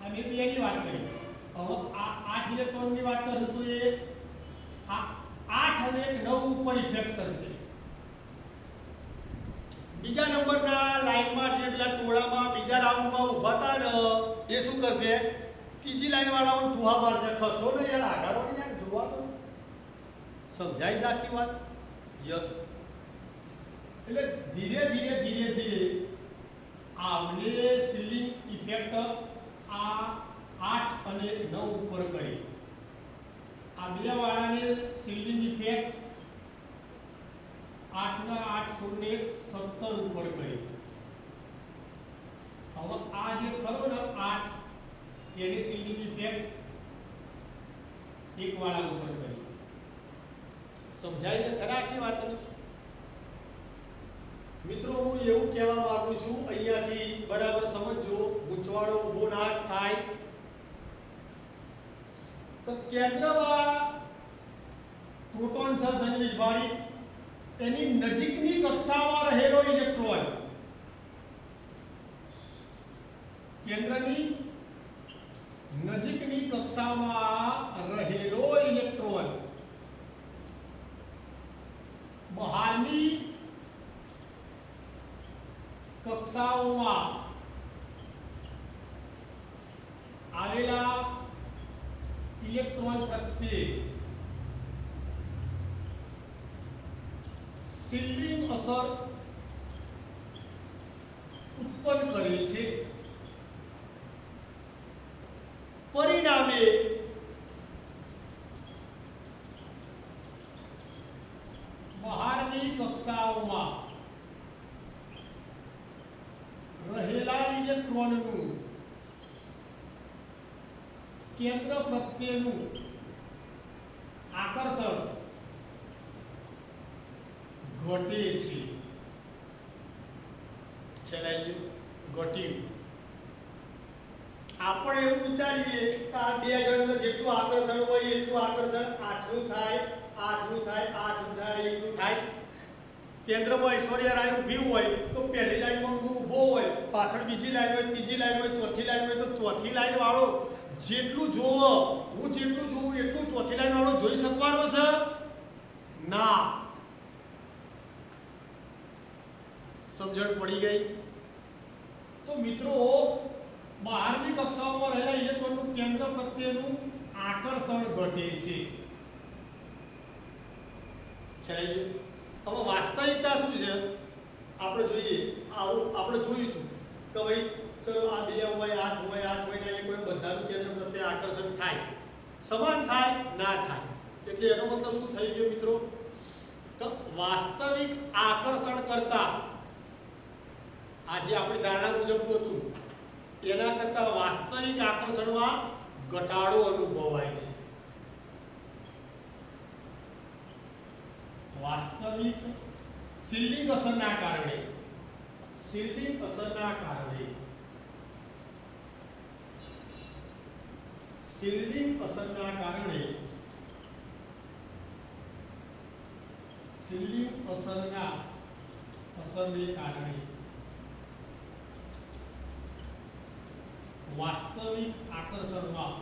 S1: અમે 2 ની વાત કરી. હવે આ 8 ઇલેક્ટ્રોનની વાત કરું તો એ આ 8 અને 9 ઉપર ઇફેક્ટ કરશે. બીજા નંબરના લાઈનમાં જે પેલા ટોળામાં બીજા રાઉન્ડમાં ઊભા હતા ને એ શું કરશે? ત્રીજી લાઈન વાળાઓને ઠુહા મારશે. ખસો ને યાર, આગારો ને યાર, જોવા દો. સમજાય છે આખી વાત? યસ. એટલે ધીરે ધીરે આમને શિલ્ડિંગ ઇફેક્ટ આ 8 અને 9 ઉપર કરી. આ 2 વાળાને શિલ્ડિંગ ઇફેક્ટ 8 ના 8 16 17 ઉપર કરી. હવે આ જે ખરો ને 8 એની શિલ્ડિંગ ઇફેક્ટ 1 વાળા ઉપર કરી. સમજાય છે ખરા આખી વાત? મિત્રો હું એવું કહેવા માંગુ છું, અહીંયાથી બરાબર સમજજો, ગૂંચવાડો ઊભો ના થાય. તો કેન્દ્રમાં પ્રોટોન છે ધન વીજભારિત, એની નજીકની કક્ષામાં રહેલો ઇલેક્ટ્રોન, કેન્દ્રની નજીકની કક્ષામાં રહેલો ઇલેક્ટ્રોન બહારની કક્ષાઓમાં આવેલા ઇલેક્ટ્રોન પ્રત્યે શિલ્ડિંગ અસર ઉત્પન્ન કરે છે. પરિણામે બહારની કક્ષાઓમાં રહેલા ઇલેક્ટ્રોનનું કેન્દ્ર પ્રત્યેનું આકર્ષણ ઘટે છે. ચલાઈ ઘટ્યું. આપણે એવું વિચારીએ કે આ બે જણનું જેટલું આકર્ષણ હોય એટલું આકર્ષણ આઠનું થાય, આઠનું થાય, આઠનું થાય, એકનું થાય. કેન્દ્રમાં ઐશ્વર્યા રાય ઊભી હોય તો પહેલી લાઈનમાં હું ઊભો હોય, પાછળ બીજી લાઈન હોય, ત્રીજી લાઈન હોય, ચોથી લાઈન હોય, તો ચોથી લાઈન વાળો જેટલું જોવો, હું જેટલું જોઉં એટલું ચોથી લાઈન વાળો જોઈ શકવાનો છે ના. સમજણ પડી ગઈ? તો મિત્રો બહારની કક્ષાઓમાં રહેલા ઇલેક્ટ્રોનનું કેન્દ્ર પ્રત્યેનું આકર્ષણ ઘટે છે. ખ્યાલ આવ્યો? હવે વાસ્તવિકતા શું છે આપણે જોઈએ. આવું આપણે જોયું હતું કે ભાઈ ચલો આ બે હોય, આઠ હોય, આઠ હોય ને એક હોય, બધાનું કેન્દ્ર પ્રત્યે આકર્ષણ થાય, સમાન થાય ના થાય. એટલે એનો મતલબ શું થઈ ગયો મિત્રો? તો વાસ્તવિક આકર્ષણ કરતા આજે આપણી ધારણા મુજબનું હતું એના કરતા વાસ્તવિક આકર્ષણમાં ઘટાડો અનુભવાય છે. વાસ્તવિક શિલ્ડિંગ અસરના કારણે, શિલ્ડિંગ અસરના કારણે, શિલ્ડિંગ અસરના કારણે, શિલ્ડિંગ અસરને કારણે વાસ્તવિક આકર્ષણમાં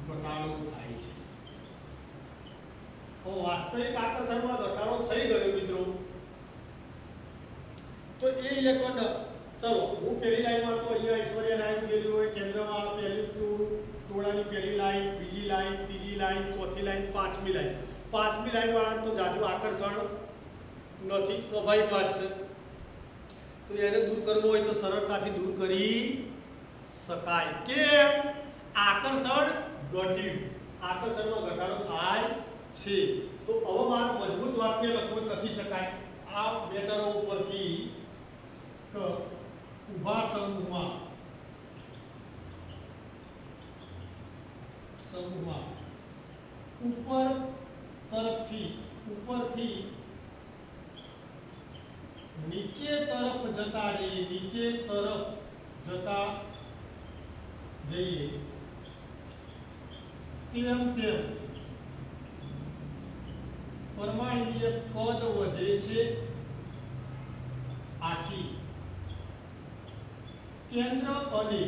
S1: ઘટાડો થાય છે. તો વાસ્તવિક આકર્ષણમાં ઘટાડો થઈ ગયો મિત્રો, તો એ ઇલેક્ટ્રોન ચલો હું પહેલી લાઈનમાં તો અહીંયા ઐશ્વર્યા રાય ઉભેલી હોય, કેન્દ્રમાં પહેલી ટોળાની પહેલી લાઈન, બીજી લાઈન, ત્રીજી લાઈન, ચોથી લાઈન, પાંચમી લાઈન. પાંચમી લાઈન વાળાને તો જાજુ આકર્ષણ નથી, સ્વાભાવિક વાત છે. તો એને દૂર કરવું હોય તો સરળતાથી દૂર કરી શકાય. કેમ? આકર્ષણ ઘટ્યું, આકર્ષણમાં ઘટાડો થાય છે. તો હવે મારું મજબૂત વાક્ય લખી શકાય આ મેટરો ઉપરથી કે ઉભા સમૂહમાં ઉપરથી નીચે તરફ જતા જઈએ તેમ તેમ પરમાણ્વીય કદ વધે છે. આથી કેન્દ્ર અને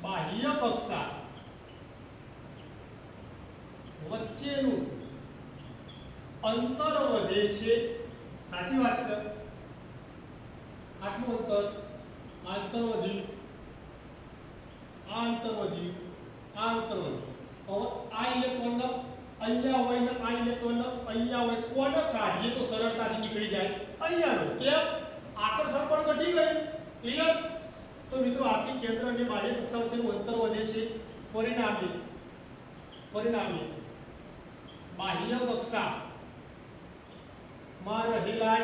S1: બાહ્ય કક્ષા વચ્ચેનું અંતર વધે છે. સાચી વાત છે. આટલું અંતર, આ અંતર વધ્યું, આ અંતર વધ્યું, આ અંતર વધ્યું. હવે આ ઇલેક્ટ્રોન અહીંયા હોય ને આ ઇલેક્ટ્રોન અહીંયા હોય, કોને કાઢીએ તો સરળતાથી નીકળી જાય? અહીંયાનો. કેમ? આકર્ષણ પણ ઘટી ગયું. ક્લિયર? તો મિત્રો આથી કેન્દ્ર અને બાહ્ય કક્ષા વચ્ચેનું અંતર વધે છે. પરિણામે બાહ્ય કક્ષામાં રહેલા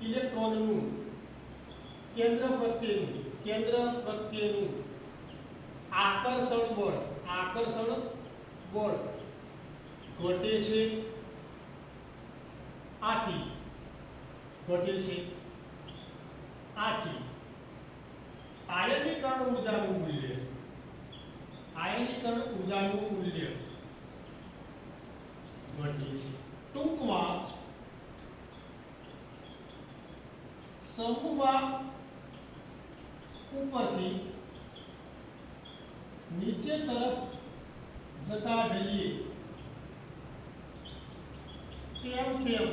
S1: ઇલેક્ટ્રોનનું કેન્દ્ર પ્રત્યેનું આકર્ષણ બળ ઘટે છે, આથી ઘટે છે, આથી આયનીકરણ ઊર્જાનું મૂલ્ય, આયનીકરણ ઊર્જાનું મૂલ્ય ઘટે છે. ટૂંકમાં સમૂહમાં ઉપરથી નીચે તરફ જતા જઈએ તેમ તેમ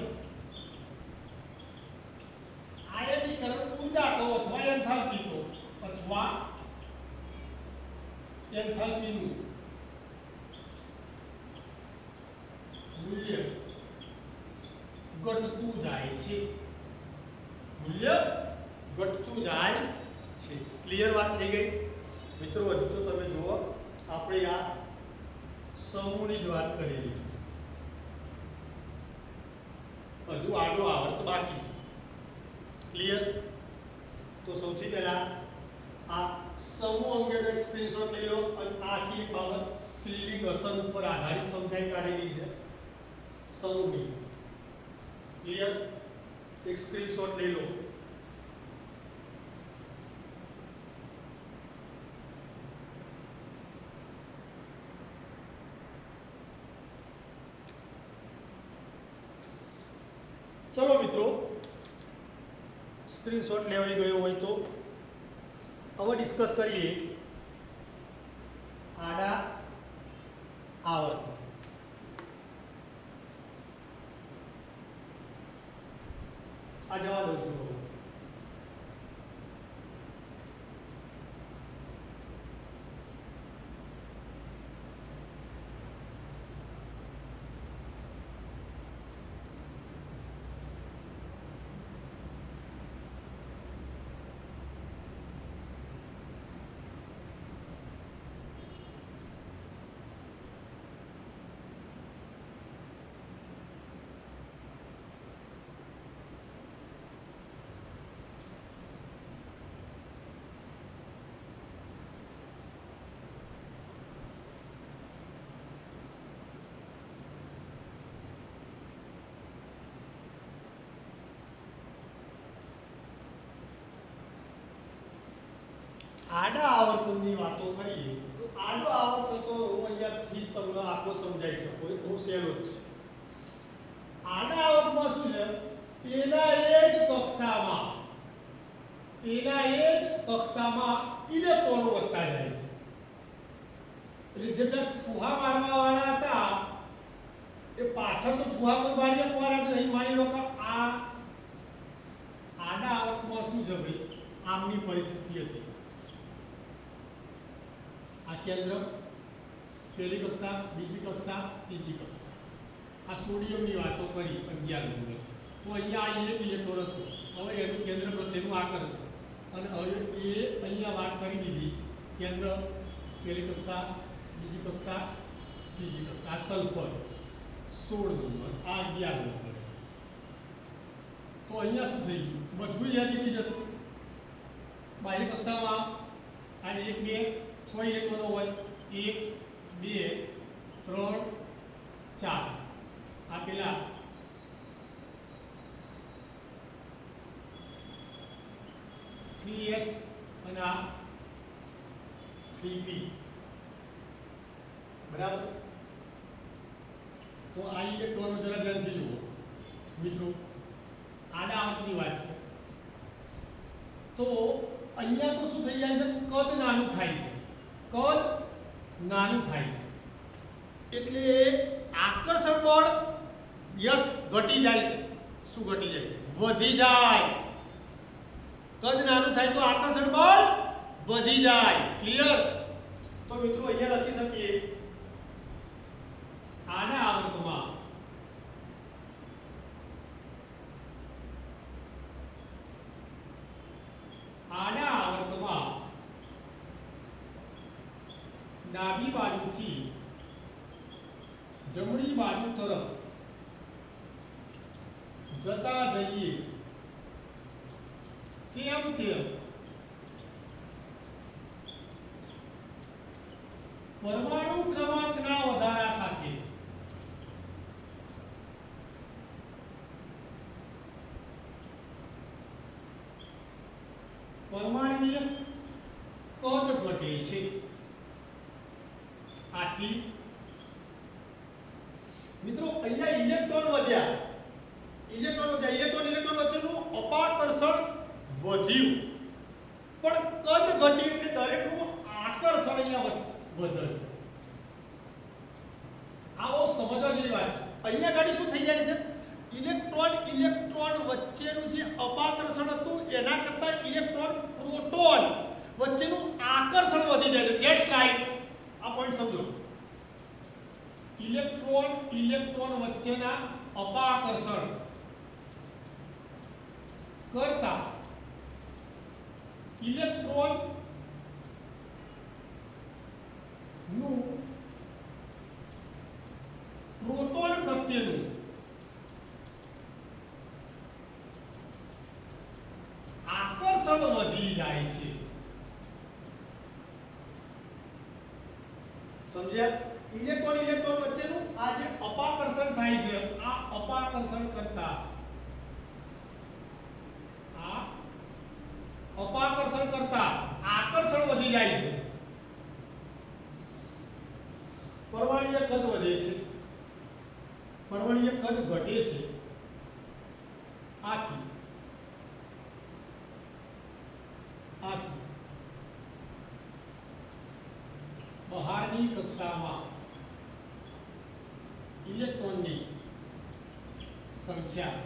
S1: આયનીકરણ ઊર્જા કહો અથવા એન્થાલ્પી કહો અથવા એન્થાલ્પીનું મૂલ્ય ઘટતું જાય છે, મૂલ્ય ઘટતું જાય છે. ક્લિયર વાત થઈ ગઈ મિત્રો? હજુ તો તમે જુઓ, આપણે આ સમૂહની જ વાત કરેલી છે, હજુ આડો આવર્ત બાકી છે. ક્લિયર? તો સૌથી પહેલા આ સમૂહ અંગેનો એક સ્ક્રીનશોટ લઈ લો અને આખી એક બાબત સ્ત્રીલિંગ અસર ઉપર આધારિત સમજાઈ કાઢેલી છે સમૂહની. ક્લિયર? એક સ્ક્રીનશોટ લઈ લો. ચલો મિત્રો, સ્ક્રીનશોટ લેવાઈ ગયો હોય તો હવે ડિસ્કસ કરીએ આડા આવર્ત. આ જવા દઉં છું. આડા આવર્તનની વાતો કરીએ તો આડો આવર્તન તો હું અહીંયાથી જ તમને આખો સમજાઈ શકું, બહુ સહેલો જ છે. આડા આવર્તમાં શું છે? તેના એ જ કક્ષામાં ઇલેક્ટ્રોનો વધતા જાય છે. એટલે જેટલા ફુહા મારવા વાળા હતા એ પાછળ તો ફુહા કોઈ મારી આપવાના જ નહીં. માની લો કે આ આડા આવર્તમાં શું છે ભાઈ, આમની પરિસ્થિતિ હતી. આ કેન્દ્ર, પહેલી કક્ષા, બીજી કક્ષા, ત્રીજી કક્ષા. આ સોડિયમની વાતો કરી 11 નંબર. તો અહીંયા આ એક ઇલેક્ટ્રોન હતો. હવે એનું કેન્દ્ર પ્રત્યેનું આકર્ષણ, અને હવે એ અહીંયા વાત કરી દીધી કેન્દ્ર, પહેલી કક્ષા, બીજી કક્ષા, ત્રીજી કક્ષા. આ સલ્ફર 16 નંબર, આ 11 નંબર. તો અહીંયા શું થઈ ગયું? બધું યાદી જ હતું. બાહ્ય કક્ષામાં આ 1 2 6 ઇલેક્ટ્રોનો હોય. 1 2 3 4. આ પેલા 3s અને આ 3p. બરાબર? તો આ ઇલેક્ટ્રોનો જરા ધ્યાનથી જુઓ મિત્રો, આડા આવર્તની વાત છે. તો અહીંયા તો શું થઈ જાય છે? કદ નાનું થાય છે, કદ નાનું થાય છે. એટલે આકર્ષણ બળ યસ ઘટી જાય છે. શું ઘટી જાય છે? વધી જાય. કદ નાનું થાય તો આકર્ષણ બળ વધી જાય. ક્લિયર? તો મિત્રો અહીંયા લખી શકીએ આડા આવર્તમાં ડાબી બાજુથી જમણી બાજુ તરફ જતા જઈએ તેમ તેમ પરમાણુ ક્રમાંકના વધારા સાથે પરમાણ્વીય કદ ઘટે છે. આથી મિત્રો અહીંયા ઇલેક્ટ્રોન વધ્યા, ઇલેક્ટ્રોન વચ્ચેનું અપાકર્ષણ વધ્યું, પણ કદ ઘટ્યું એટલે દરેકનું આકર્ષણ અહીંયા વધે છે. આ બહુ સમજવા જેવી વાત છે. અહીંયા ગાડી શું થઈ જાય છે? ઇલેક્ટ્રોન વચ્ચેનું જે અપાકર્ષણ હતું એના કરતા ઇલેક્ટ્રોન પ્રોટોન વચ્ચેનું આકર્ષણ વધી જાય છે. That's right. આ પોઈન્ટ સમજો. ઇલેક્ટ્રોન વચ્ચેના અપાકર્ષણ કરતા ઇલેક્ટ્રોન નું પ્રોટોન પ્રત્યેનું આકર્ષણ વધી જાય છે. સમજ્યા? ઇલેક્ટ્રોન વચ્ચેનું આ જે અપાકર્ષણ થાય છે, આ અપાકર્ષણ કરતા આકર્ષણ વધી જાય છે. પરમાણ્વીય કદ વધે છે, પરમાણ્વીય કદ ઘટે છે. આથી બહારની કક્ષામાં ઇલેક્ટ્રોનની સંખ્યા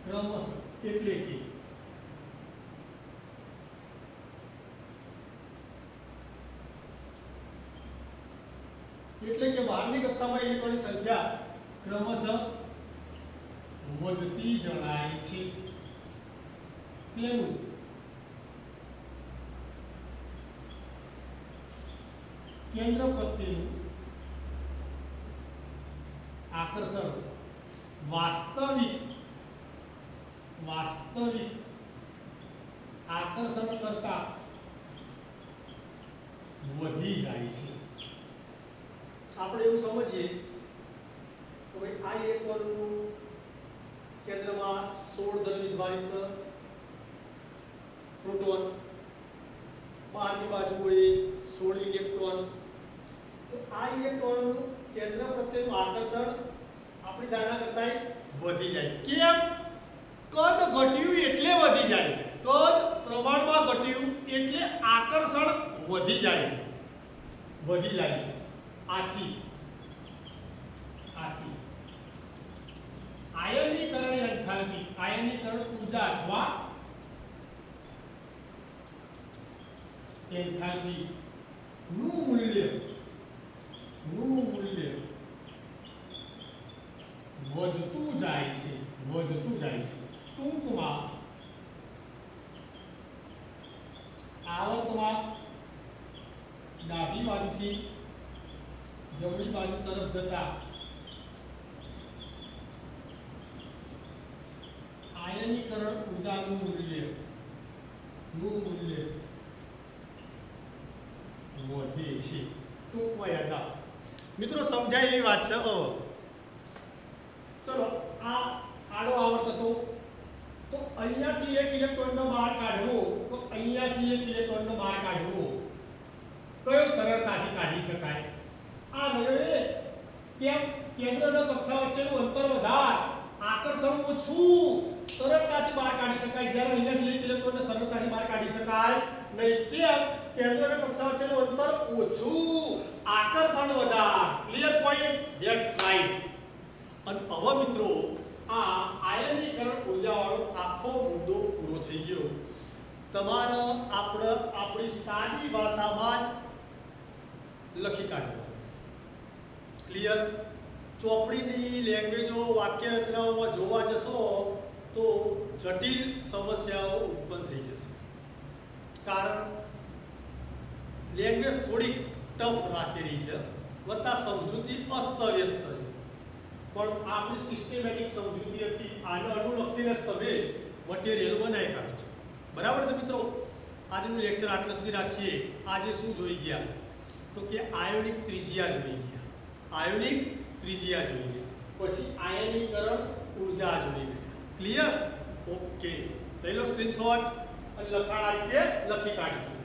S1: ક્રમશઃ એટલે કે બહારની કક્ષામાં ઇલેક્ટ્રોનની સંખ્યા ક્રમશઃ વધતી જણાય છે. તેનું કેન્દ્ર પ્રત્યેનું આકર્ષણ વાસ્તવિક આકર્ષણ કરતા વધી જાય છે. આપણે એવું સમજીએ કે ભાઈ આ ઇલેક્ટ્રોનનું કેન્દ્રમાં 16 દ્રવ્યદ્વારિત પ્રોટોન, બહારની બાજુએ 16 ઇલેક્ટ્રોન. તો આ ઇલેક્ટ્રોનનું કેન્દ્ર પ્રત્યેનું આકર્ષણ આપણી ધારણા કરતા વધી જાય. કેમ? કદ ઘટ્યું એટલે વધી જાય છે. કદ પ્રમાણમાં ઘટ્યું એટલે આકર્ષણ વધી જાય છે. આથી આયનીકરણ એન્થાલ્પી, આયનીકરણ ઊર્જા અથવા એન્થાલ્પી નું મૂલ્ય વધતું જાય છે. ટૂંકમાં આવર્તમાં ડાબી બાજુથી જમણી બાજુ તરફ જતા આયનીકરણ ઊર્જાનું મૂલ્ય વધે છે. ટૂંકમાં યાદ રાખ મિત્રો, સમજાય એવી વાત છે. ચલો, આ આડો આવર્ત હતો તો અહીંયાથી એક ઇલેક્ટ્રોનનો બહાર કાઢવો, કયો સરળતાથી કાઢી શકાય? આ રહ્યો એ. કેમ? કેન્દ્રના કક્ષા વચ્ચેનું અંતર વધાર, આકર્ષણ ઓછું, સરળતાથી બહાર કાઢી શકાય. જ્યારે અહીંયાથી એક ઇલેક્ટ્રોનને સરળતાથી બહાર કાઢી શકાય નહીં. કેમ? કેન્દ્રના કક્ષા વચ્ચેનું અંતર ઓછું, આકર્ષણ વધાર. Clear point? That's right. અને હવે મિત્રો, આ આયનીકરણ ઊર્જાવાળો આખો મુદ્દો પૂરો થઈ ગયો. તમારે આપણી સાદી ભાષામાં જ લખી કાઢવાનું. ક્લિયર? ચોપડીની લેંગ્વેજો વાક્ય રચનાઓમાં જોવા જશો તો જટિલ સમસ્યાઓ ઉત્પન્ન થઈ જશે. કારણ લેંગ્વેજ થોડી ટફ રાખેલી છે, વત્તા સમજૂતી અસ્તવ્યસ્ત છે. પણ આપણી સિસ્ટેમેટિક સમજૂતી હતી, આને અનુલક્ષીને જ તમે મટીરિયલ બનાવી કાઢો. બરાબર છે મિત્રો? આજનું લેક્ચર આટલા સુધી રાખીએ. આજે શું જોઈ ગયા? તો કે આયોનિક ત્રિજ્યા જોઈ ગયા, પછી આયનીકરણ ઊર્જા જોઈ ગયા. ક્લિયર? ઓકે, લઈ લો સ્ક્રીનશોટ. અને લખાણ આ રીતે લખી કાઢજો.